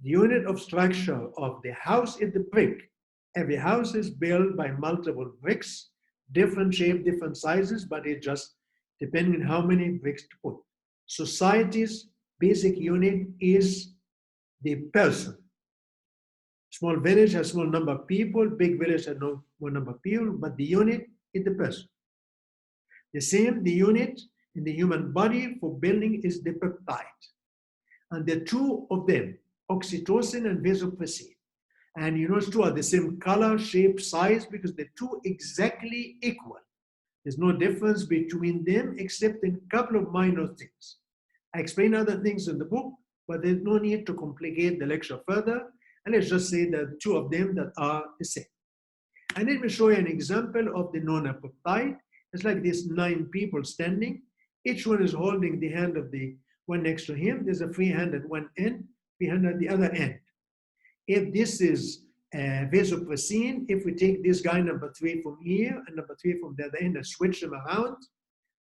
The unit of structure of the house is the brick. Every house is built by multiple bricks, different shape, different sizes, but it just depending on how many bricks to put. Society's basic unit is the person. Small village has small number of people, big village has no more number of people, but the unit is the person. The same, the unit in the human body for building is the peptide. And the two of them, oxytocin and vasopressin. And you notice two are the same color, shape, size, because they're two exactly equal. There's no difference between them except in a couple of minor things. I explain other things in the book, but there's no need to complicate the lecture further. And let's just say that two of them that are the same. And let me show you an example of the non-apoptite. It's like these 9 people standing. Each one is holding the hand of the one next to him. There's a free hand at one end, free hand at the other end. If this is vasopressin, if we take this guy number 3 from here and number 3 from the other end and switch them around,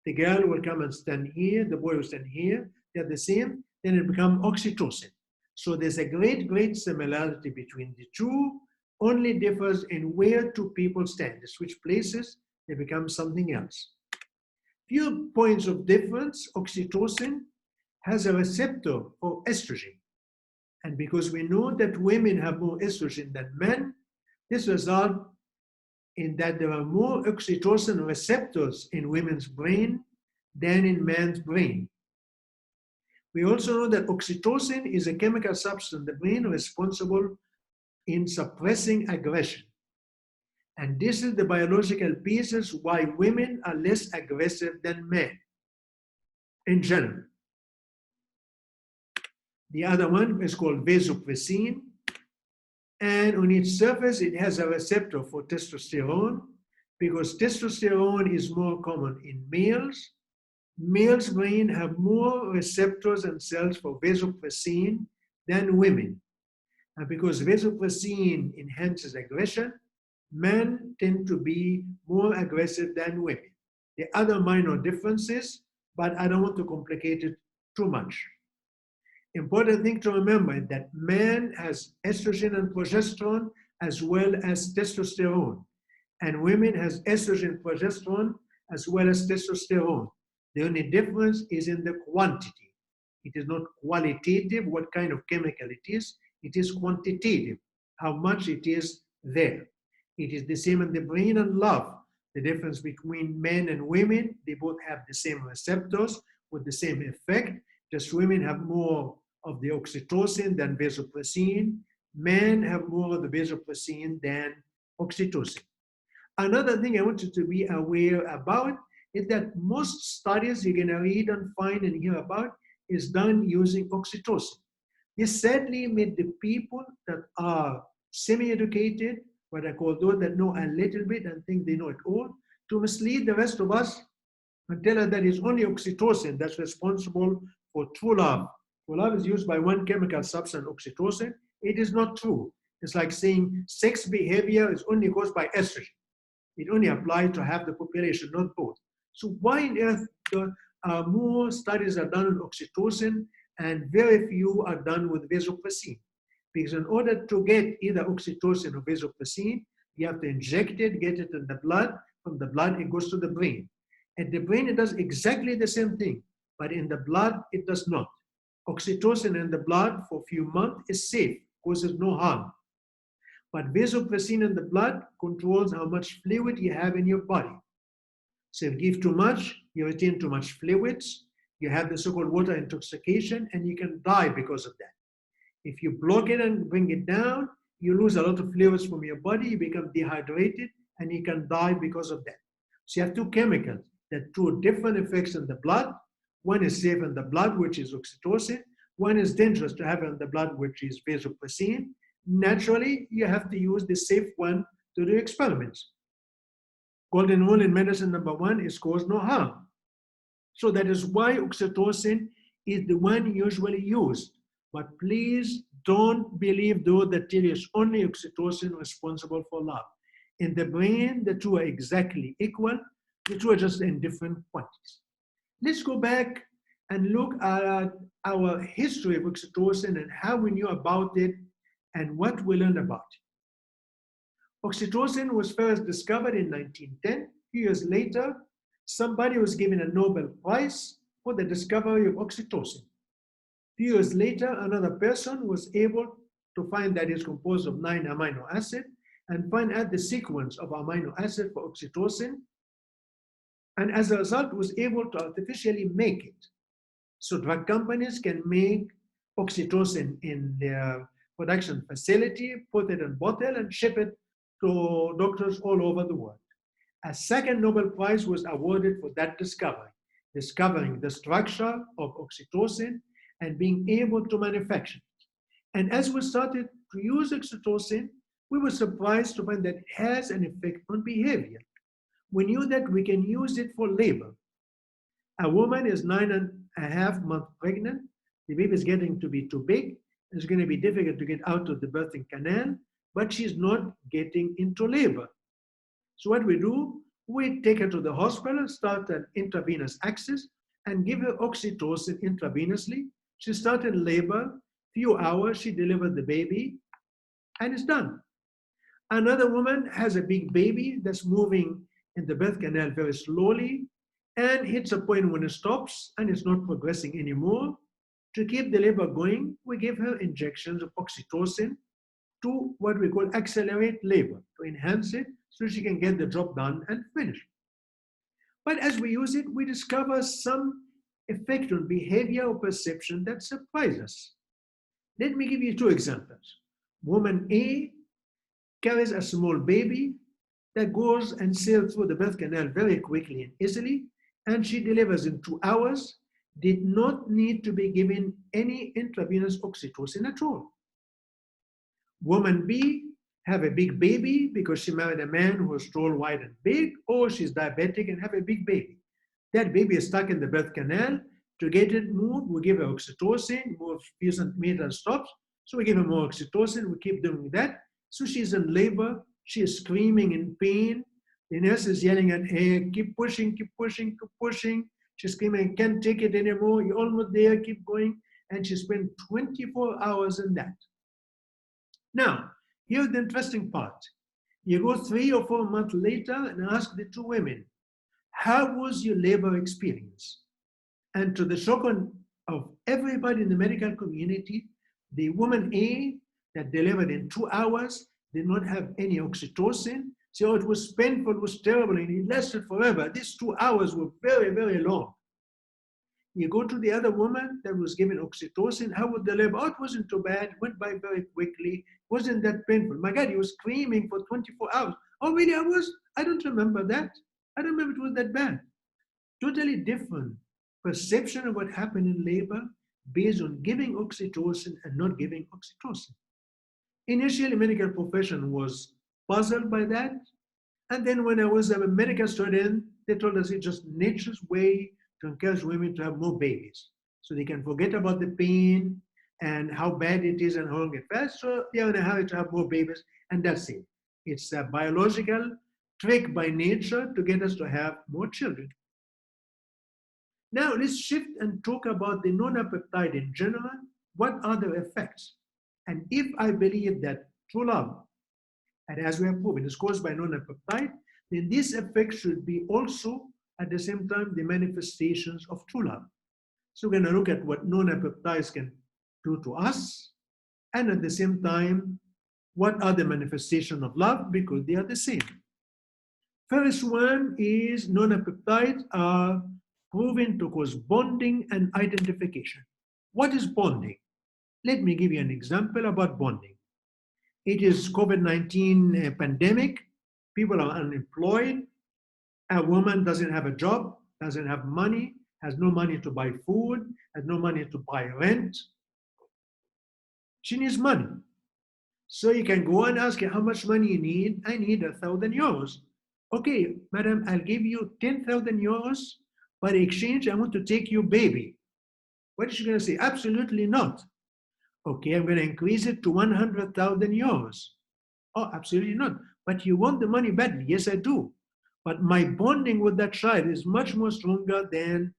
the girl will come and stand here, the boy will stand here, they're the same, then it becomes oxytocin. So there's a great similarity between the two, only differs in where two people stand. They switch places, they become something else. Few points of difference: oxytocin has a receptor for estrogen. And because we know that women have more estrogen than men, this results in that there are more oxytocin receptors in women's brain than in men's brain. We also know that oxytocin is a chemical substance in the brain responsible in suppressing aggression. And this is the biological basis why women are less aggressive than men in general. The other one is called vasopressin, and on its surface it has a receptor for testosterone, because testosterone is more common in males. Males' brain have more receptors and cells for vasopressin than women. And because vasopressin enhances aggression, men tend to be more aggressive than women. The other minor differences, but I don't want to complicate it too much. Important thing to remember is that man has estrogen and progesterone as well as testosterone, and women has estrogen and progesterone as well as testosterone. The only difference is in the quantity. It is not qualitative, what kind of chemical it is quantitative, how much it is there. It is the same in the brain and love. The difference between men and women, they both have the same receptors with the same effect. Just women have more of the oxytocin than vasopressin. Men have more of the vasopressin than oxytocin. Another thing I want you to be aware about is that most studies you're going to read and find and hear about is done using oxytocin. This sadly made the people that are semi-educated, what I call those that know a little bit and think they know it all, to mislead the rest of us and tell us that it's only oxytocin that's responsible for true love. True love is used by one chemical substance, oxytocin. It is not true. It's like saying sex behavior is only caused by estrogen. It only applies to half the population, not both. So why on earth more studies are done on oxytocin and very few are done with vasopressin? Because in order to get either oxytocin or vasopressin, you have to inject it, get it in the blood. From the blood, it goes to the brain. At the brain, it does exactly the same thing, but in the blood, it does not. Oxytocin in the blood for a few months is safe, causes no harm. But vasopressin in the blood controls how much fluid you have in your body. So if you give too much, you retain too much fluids, you have the so-called water intoxication, and you can die because of that. If you block it and bring it down, you lose a lot of fluids from your body, you become dehydrated, and you can die because of that. So you have two chemicals that do different effects in the blood. One is safe in the blood, which is oxytocin. One is dangerous to have in the blood, which is vasopressin. Naturally, you have to use the safe one to do experiments. Golden rule in medicine number 1 is cause no harm. So that is why oxytocin is the one usually used. But please don't believe those that tell you it's only oxytocin responsible for love. In the brain, the two are exactly equal. The two are just in different quantities. Let's go back and look at our history of oxytocin and how we knew about it and what we learned about it. Oxytocin was first discovered in 1910. A few years later, somebody was given a Nobel Prize for the discovery of oxytocin. A few years later, another person was able to find that it's composed of 9 amino acids and find out the sequence of amino acid for oxytocin. And as a result, was able to artificially make it. So drug companies can make oxytocin in their production facility, put it in bottle, and ship it to doctors all over the world. A second Nobel Prize was awarded for that discovery, discovering the structure of oxytocin and being able to manufacture it. And as we started to use oxytocin, we were surprised to find that it has an effect on behavior. We knew that we can use it for labor. A woman is 9.5 months pregnant. The baby is getting to be too big. It's going to be difficult to get out of the birthing canal, but she's not getting into labor. So what we do, we take her to the hospital, start an intravenous access, and give her oxytocin intravenously. She started labor, few hours, she delivered the baby, and it's done. Another woman has a big baby that's moving in the birth canal very slowly and hits a point when it stops and it's not progressing anymore. To keep the labor going, we give her injections of oxytocin to what we call accelerate labor, to enhance it so she can get the job done and finish. But as we use it, we discover some effect on behavior or perception that surprise us. Let me give you two examples. Woman A carries a small baby that goes and sails through the birth canal very quickly and easily, and she delivers in 2 hours, did not need to be given any intravenous oxytocin at all. Woman B have a big baby because she married a man who is tall, wide, and big, or she's diabetic and have a big baby. That baby is stuck in the birth canal. To get it moved, we give her oxytocin, move a few centimeters, stops. So we give her more oxytocin, we keep doing that. So she's in labor, she is screaming in pain. The nurse is yelling at her, keep pushing, keep pushing, keep pushing. She's screaming, can't take it anymore, you're almost there, keep going. And she spent 24 hours in that. Now, here's the interesting part. You go 3 or 4 months later and ask the two women, how was your labor experience? And to the shock of everybody in the medical community, the woman A that delivered in 2 hours did not have any oxytocin. So it was painful, it was terrible, and it lasted forever. These 2 hours were very, very long. You go to the other woman that was given oxytocin, how would the labor? Oh, it wasn't too bad, it went by very quickly, wasn't that painful. My God, he was screaming for 24 hours. Oh, really, I don't remember that. I don't remember it was that bad. Totally different perception of what happened in labor based on giving oxytocin and not giving oxytocin. Initially, medical profession was puzzled by that. And then when I was a medical student, they told us it's just nature's way to encourage women to have more babies. So they can forget about the pain and how bad it is and how long it lasts. So they are in a hurry to have more babies, and that's it. It's a biological trick by nature to get us to have more children. Now let's shift and talk about the non-peptide in general. What are the effects? And if I believe that true love, and as we have proven, is caused by non-peptide, then this effect should be also at the same time the manifestations of true love. So we're going to look at what non-peptides can do to us, and at the same time, what are the manifestations of love, because they are the same. First one is non-peptides are proven to cause bonding and identification. What is bonding? Let me give you an example about bonding. It is COVID-19 pandemic. People are unemployed. A woman doesn't have a job, doesn't have money, has no money to buy food, has no money to buy rent. She needs money. So you can go and ask her, how much money you need? I need 1,000 euros. Okay, madam, I'll give you 10,000 euros. By exchange, I want to take your baby. What is she going to say? Absolutely not. Okay, I'm going to increase it to 100,000 euros. Oh, absolutely not. But you want the money badly. Yes, I do. But my bonding with that child is much more stronger than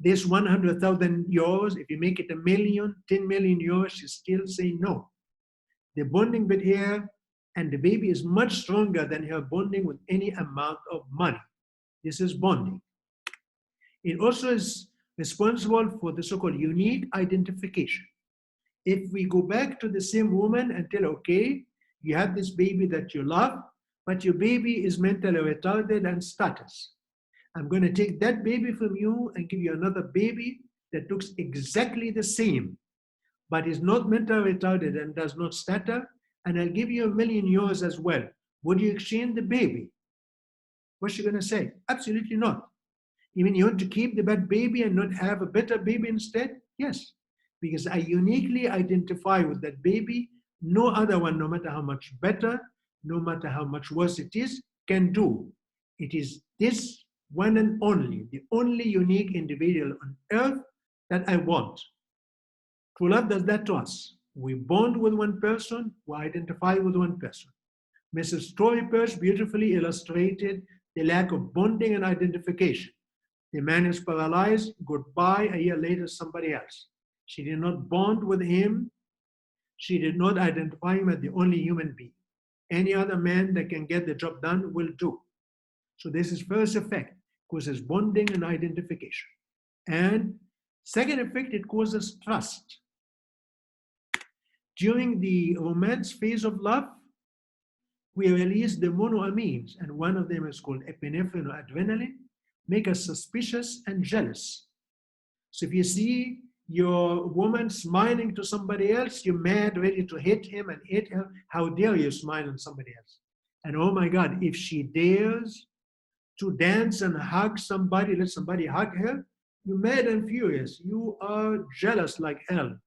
this 100,000 euros. If you make it 1 million, 10 million euros, she still say no. The bonding with her and the baby is much stronger than her bonding with any amount of money. This is bonding. It also is responsible for the so-called unique identification. If we go back to the same woman and tell, okay, you have this baby that you love, but your baby is mentally retarded and status. I'm going to take that baby from you and give you another baby that looks exactly the same. but is not mentally retarded and does not stutter, and I'll give you €1,000,000 as well. Would you exchange the baby? What's she going to say? Absolutely not. Even you want to keep the bad baby and not have a better baby instead? Yes, because I uniquely identify with that baby. No other one, no matter how much better, no matter how much worse it is, can do. It is this one and only, the only unique individual on earth that I want. True love does that to us. We bond with one person, we identify with one person. Mrs. Story Perch beautifully illustrated the lack of bonding and identification. The man is paralyzed, goodbye, a year later, somebody else. She did not bond with him. She did not identify him as the only human being. Any other man that can get the job done will do. So this is first effect, causes bonding and identification. And second effect, it causes trust. During the romance phase of love, we release the monoamines, and one of them is called epinephrine or adrenaline, make us suspicious and jealous. So if you see your woman smiling to somebody else, you're mad, ready to hit him and hit her. How dare you smile on somebody else? And oh my God, if she dares to dance and hug somebody, let somebody hug her, you're mad and furious. You are jealous like hell.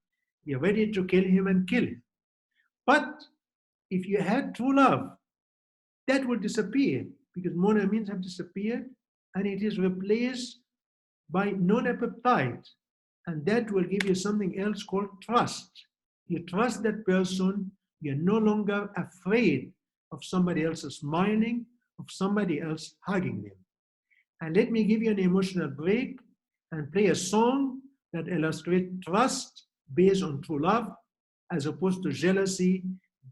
You're ready to kill him and kill him. But if you had true love, that will disappear because monoamines have disappeared and it is replaced by non-peptide. And that will give you something else called trust. You trust that person. You're no longer afraid of somebody else smiling, of somebody else hugging them. And let me give you an emotional break and play a song that illustrates trust based on true love as opposed to jealousy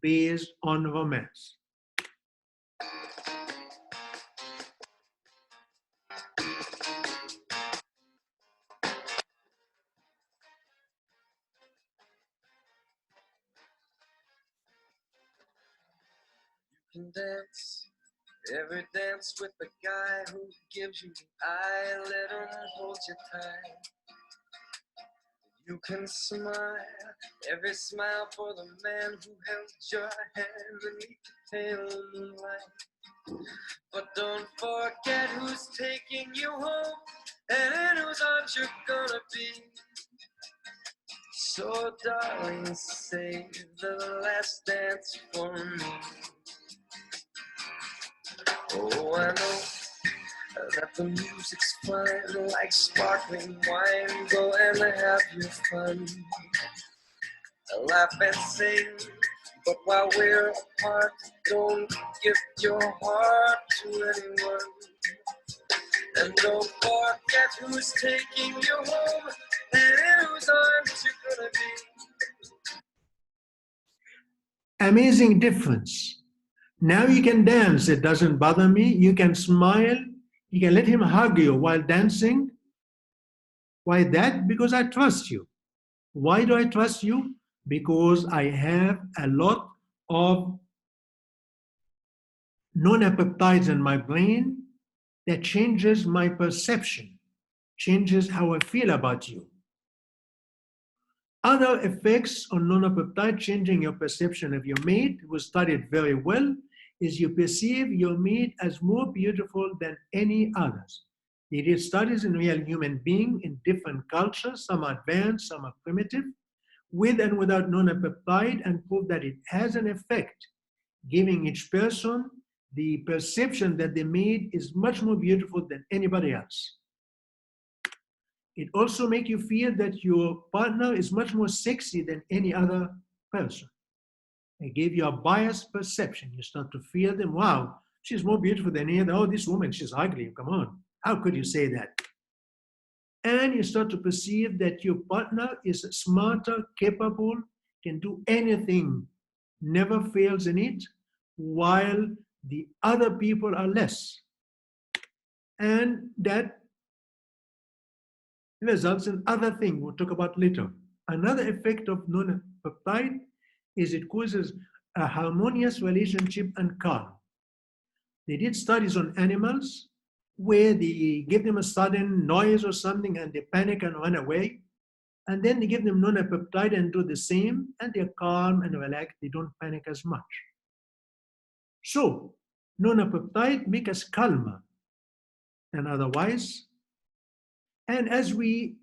based on romance. You can dance every dance with the guy who gives you the eye, let him hold you tight. You can smile every smile for the man who held your hand beneath the pale moonlight. But don't forget who's taking you home and in whose arms you're gonna be. So darling, save the last dance for me. Oh, I know that the music's fine, like sparkling wine. Go and have your fun, laugh and sing. But while we're apart, don't give your heart to anyone. And don't forget who's taking you home and in whose arms you're gonna be. Amazing difference. Now you can dance, it doesn't bother me. You can smile, you can let him hug you while dancing. Why that? Because I trust you. Why do I trust you? Because I have a lot of non-peptides in my brain that changes my perception, changes how I feel about you. Other effects on non-peptide changing your perception of your mate was studied very well is you perceive your mate as more beautiful than any others. They did studies in real human beings in different cultures, some are advanced, some are primitive, with and without non-peptide, and proved that it has an effect, giving each person the perception that the mate is much more beautiful than anybody else. It also makes you feel that your partner is much more sexy than any other person. It gives you a biased perception. You start to feel them. Wow, she's more beautiful than any other. Oh, this woman, she's ugly. Come on. How could you say that? And you start to perceive that your partner is smarter, capable, can do anything, never fails in it, while the other people are less. And that results in other things we'll talk about later. Another effect of non-peptide is it causes a harmonious relationship and calm. They did studies on animals where they give them a sudden noise or something and they panic and run away. And then they give them nonapeptide and do the same, and they're calm and relaxed. They don't panic as much. So, nonapeptide make us calmer than otherwise. And as we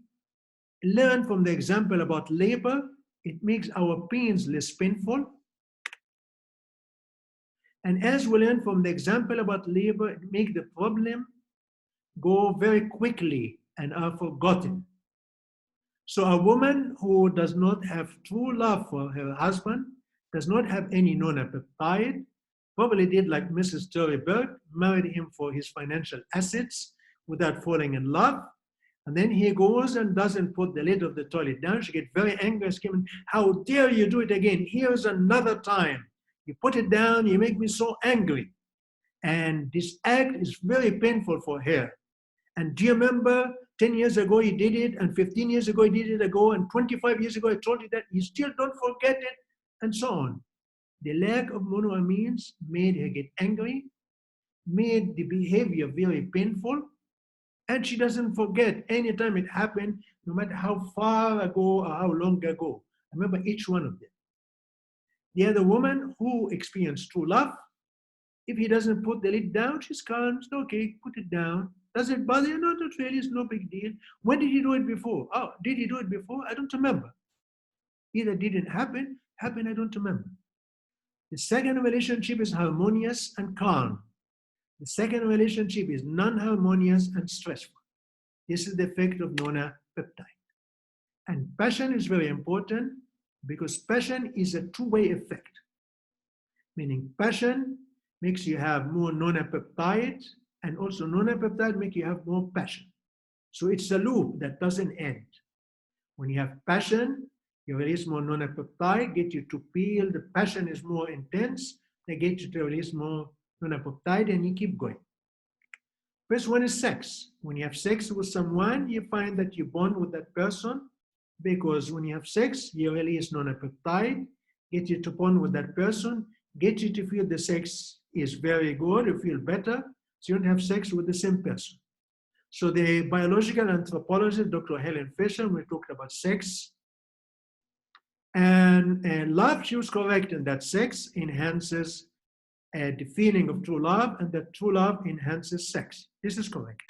learn from the example about labor, it makes our pains less painful. And as we learn from the example about labor, it makes the problem go very quickly and are forgotten. So a woman who does not have true love for her husband, does not have any nonapeptide, probably did like Mrs. Tory Burke, married him for his financial assets without falling in love. And then he goes and doesn't put the lid of the toilet down. She gets very angry, screaming, "How dare you do it again? Here's another time. You put it down, you make me so angry." And this act is very painful for her. And do you remember 10 years ago he did it, and 15 years ago he did it ago, and 25 years ago I told you that, you still don't forget it, and so on. The lack of monoamines made her get angry, made the behavior very painful, and she doesn't forget anytime it happened, no matter how far ago or how long ago. I remember each one of them. The other woman who experienced true love, if he doesn't put the lid down, she's calm. It's okay, put it down. Does it bother you? No, not really. It's no big deal. When did he do it before? Oh, did he do it before? I don't remember. Either didn't happen, happened, I don't remember. The second relationship is harmonious and calm. The second relationship is non-harmonious and stressful. This is the effect of nonapeptide. And passion is very important because passion is a two-way effect. Meaning passion makes you have more nonapeptide, and also nonapeptide makes you have more passion. So it's a loop that doesn't end. When you have passion, you release more nonapeptide, get you to feel the passion is more intense, they get you to release more nonapeptide, and you keep going. First one is sex. When you have sex with someone, you find that you bond with that person because when you have sex, you release nonapeptide, get you to bond with that person, get you to feel the sex is very good, you feel better, so you don't have sex with the same person. So the biological anthropologist, Dr. Helen Fisher, we talked about sex, and love, she was correct in that sex enhances the feeling of true love, and that true love enhances sex. This is correct.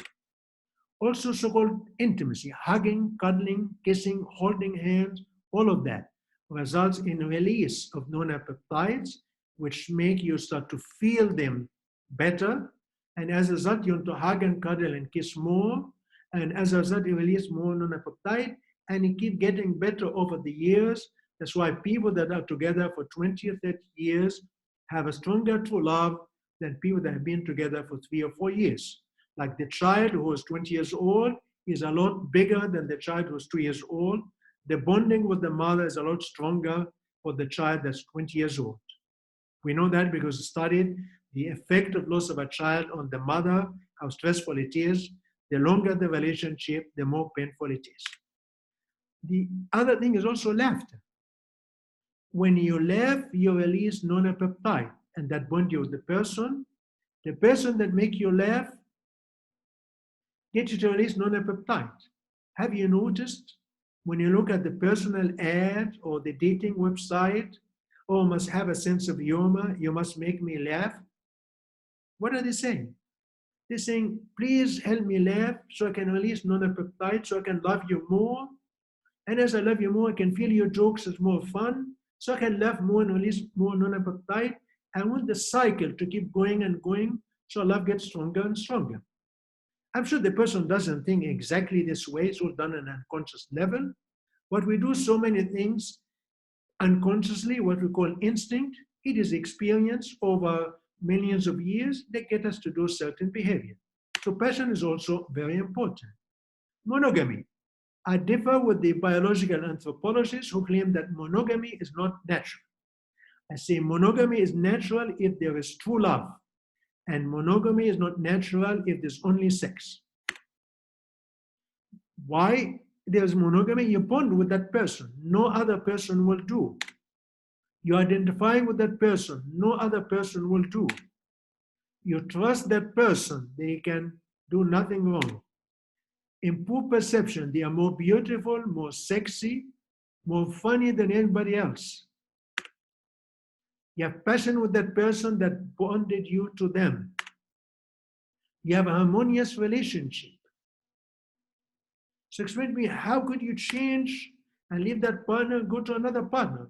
Also so-called intimacy, hugging, cuddling, kissing, holding hands, all of that results in release of nonapeptides, which make you start to feel them better. And as a result, you want to hug and cuddle and kiss more. And as a result, you release more nonapeptide, and you keep getting better over the years. That's why people that are together for 20 or 30 years have a stronger true love than people that have been together for 3 or 4 years. Like the child who was 20 years old is a lot bigger than the child who was 2 years old. The bonding with the mother is a lot stronger for the child that's 20 years old. We know that because we studied the effect of loss of a child on the mother, how stressful it is. The longer the relationship, the more painful it is. The other thing is also laughter. When you laugh, you release nonapeptide, and that bonds you with the person. The person that makes you laugh gets you to release nonapeptide. Have you noticed when you look at the personal ad or the dating website, oh, must have a sense of humor, you must make me laugh? What are they saying? They're saying, please help me laugh so I can release nonapeptide, so I can love you more. And as I love you more, I can feel your jokes as more fun, so I can laugh more and release more nonapeptide. I want the cycle to keep going and going, so love gets stronger and stronger. I'm sure the person doesn't think exactly this way. It's all done on an unconscious level. But we do so many things unconsciously, what we call instinct. It is experience over millions of years that get us to do certain behavior. So passion is also very important. Monogamy. I differ with the biological anthropologists who claim that monogamy is not natural. I say monogamy is natural if there is true love, and monogamy is not natural if there's only sex. Why there's monogamy? You bond with that person. No other person will do. You identify with that person. No other person will do. You trust that person. They can do nothing wrong. Improve perception. They are more beautiful, more sexy, more funny than anybody else. You have passion with that person that bonded you to them. You have a harmonious relationship. So explain to me, how could you change and leave that partner and go to another partner?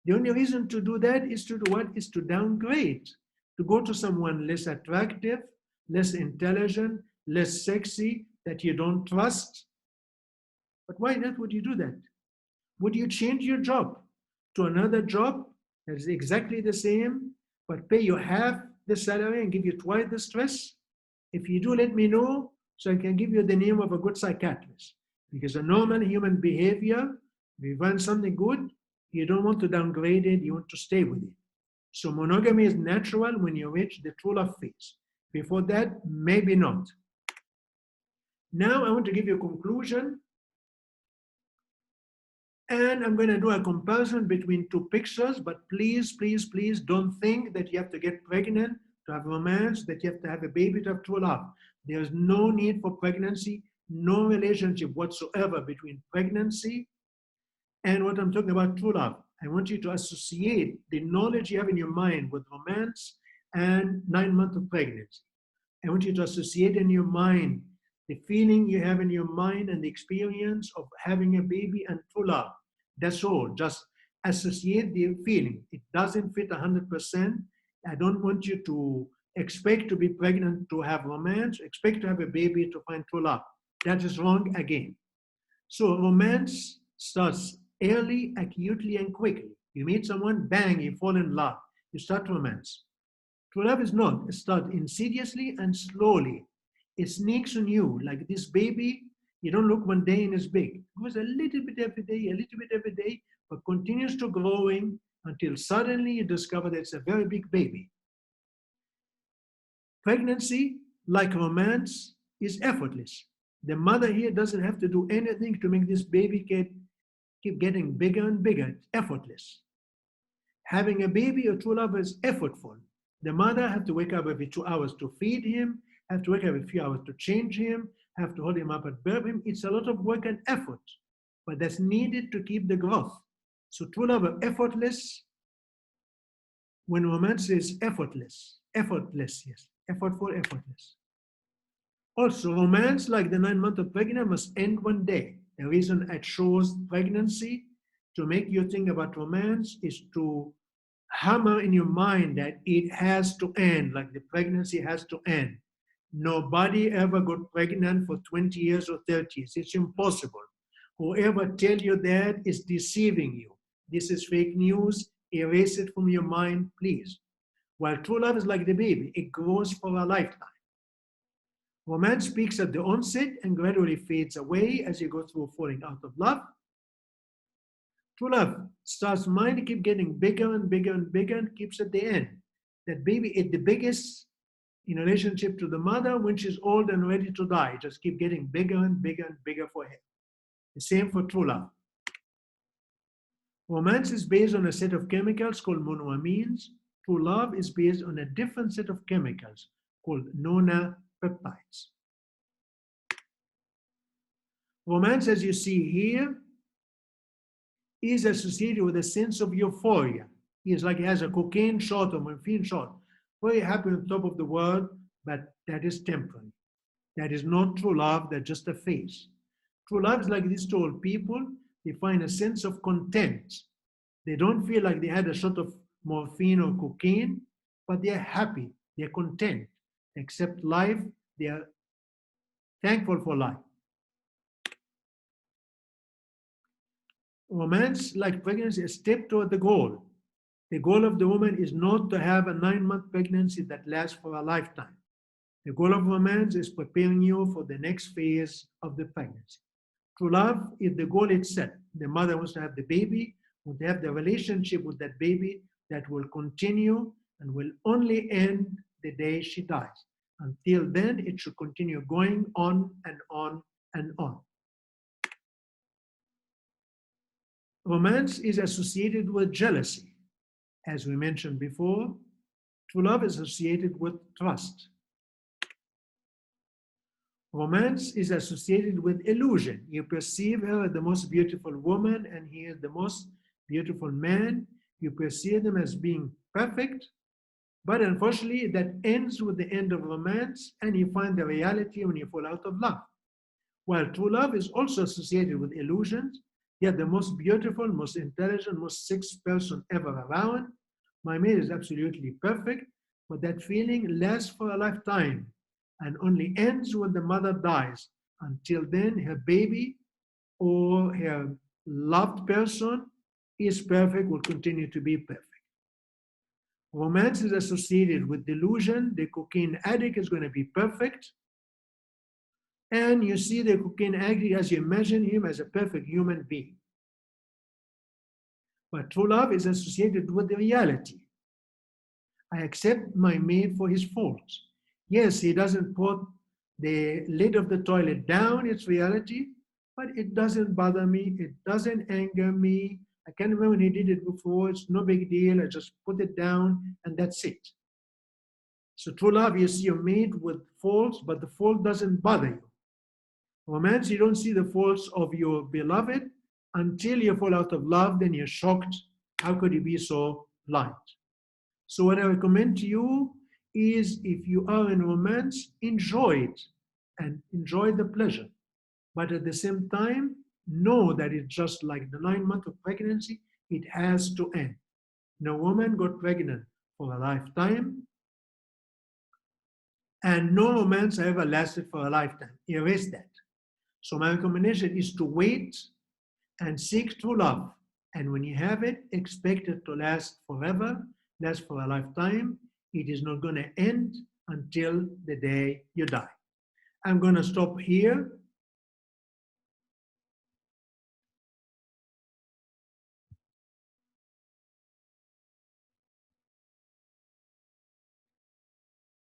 The only reason to do that is to do what? Is to downgrade, to go to someone less attractive, less intelligent, less sexy, that you don't trust. But why not would you do that? Would you change your job to another job that is exactly the same, but pay you half the salary and give you twice the stress? If you do, let me know so I can give you the name of a good psychiatrist. Because a normal human behavior, if you find something good, you don't want to downgrade it, you want to stay with it. So monogamy is natural when you reach the true love phase. Before that, maybe not. Now I want to give you a conclusion. And I'm going to do a comparison between two pictures, but please, please, please don't think that you have to get pregnant to have romance, that you have to have a baby to have true love. There's no need for pregnancy, no relationship whatsoever between pregnancy and what I'm talking about, true love. I want you to associate the knowledge you have in your mind with romance and 9 months of pregnancy. I want you to associate in your mind the feeling you have in your mind and the experience of having a baby and true love. That's all. Just associate the feeling. It doesn't fit 100%. I don't want you to expect to be pregnant to have romance, expect to have a baby to find true love. That is wrong again. So romance starts early, acutely, and quickly. You meet someone, bang, you fall in love. You start romance. True love is not. It starts insidiously and slowly. It sneaks on you like this baby. You don't look one day and it's big. It goes a little bit every day, a little bit every day, but continues to growing until suddenly you discover that it's a very big baby. Pregnancy, like romance, is effortless. The mother here doesn't have to do anything to make this baby keep getting bigger and bigger. It's effortless. Having a baby or true love is effortful. The mother has to wake up every 2 hours to feed him, have to wake up every few hours to change him, have to hold him up and burp him. It's a lot of work and effort, but that's needed to keep the growth. So true love is effortless when romance is effortless. Effortless, yes. Effortful, effortless. Also, romance, like the 9 months of pregnancy, must end one day. The reason I chose pregnancy to make you think about romance is to hammer in your mind that it has to end, like the pregnancy has to end. Nobody ever got pregnant for 20 years or 30 years. It's impossible. Whoever tells you that is deceiving you. This is fake news. Erase it from your mind, please. While true love is like the baby, it grows for a lifetime. Romance peaks at the onset and gradually fades away as you go through falling out of love. True love starts mind, keep getting bigger and bigger and bigger and keeps at the end. That baby is the biggest in relationship to the mother when she's old and ready to die. Just keep getting bigger and bigger and bigger for him. The same for true love. Romance is based on a set of chemicals called monoamines. True love is based on a different set of chemicals called nonapeptides. Romance, as you see here, is associated with a sense of euphoria. It's like he has a cocaine shot or morphine shot. Very happy on top of the world, but that is temporary. That is not true love, that's just a phase. True love is like these two old people, they find a sense of content. They don't feel like they had a shot of morphine or cocaine, but they're happy, they're content. They accept life, they are thankful for life. Romance, like pregnancy, is a step toward the goal. The goal of the woman is not to have a 9-month pregnancy that lasts for a lifetime. The goal of romance is preparing you for the next phase of the pregnancy. True love is the goal itself. The mother wants to have the baby, wants to have the relationship with that baby that will continue and will only end the day she dies. Until then, it should continue going on and on and on. Romance is associated with jealousy. As we mentioned before, true love is associated with trust. Romance is associated with illusion. You perceive her as the most beautiful woman and he is the most beautiful man. You perceive them as being perfect, but unfortunately, that ends with the end of romance, and you find the reality when you fall out of love. While true love is also associated with illusions, yet the most beautiful, most intelligent, most sex person ever around, my mate is absolutely perfect, but that feeling lasts for a lifetime and only ends when the mother dies. Until then, her baby or her loved person is perfect, will continue to be perfect. Romance is associated with delusion. The cocaine addict is going to be perfect. And you see the cocaine addict as you imagine him as a perfect human being. But true love is associated with the reality. I accept my mate for his faults. Yes, he doesn't put the lid of the toilet down, it's reality, but it doesn't bother me, it doesn't anger me. I can't remember when he did it before, it's no big deal, I just put it down and that's it. So true love, you see your mate with faults, but the fault doesn't bother you. Romance, you don't see the faults of your beloved until you fall out of love, then you're shocked. How could he be so blind? So what I recommend to you is if you are in romance, enjoy it and enjoy the pleasure. But at the same time, know that it's just like the 9 months of pregnancy, it has to end. No woman got pregnant for a lifetime, and no romance ever lasted for a lifetime. Erase that. So my recommendation is to wait and seek true love. And when you have it, expect it to last forever, last for a lifetime. It is not going to end until the day you die. I'm going to stop here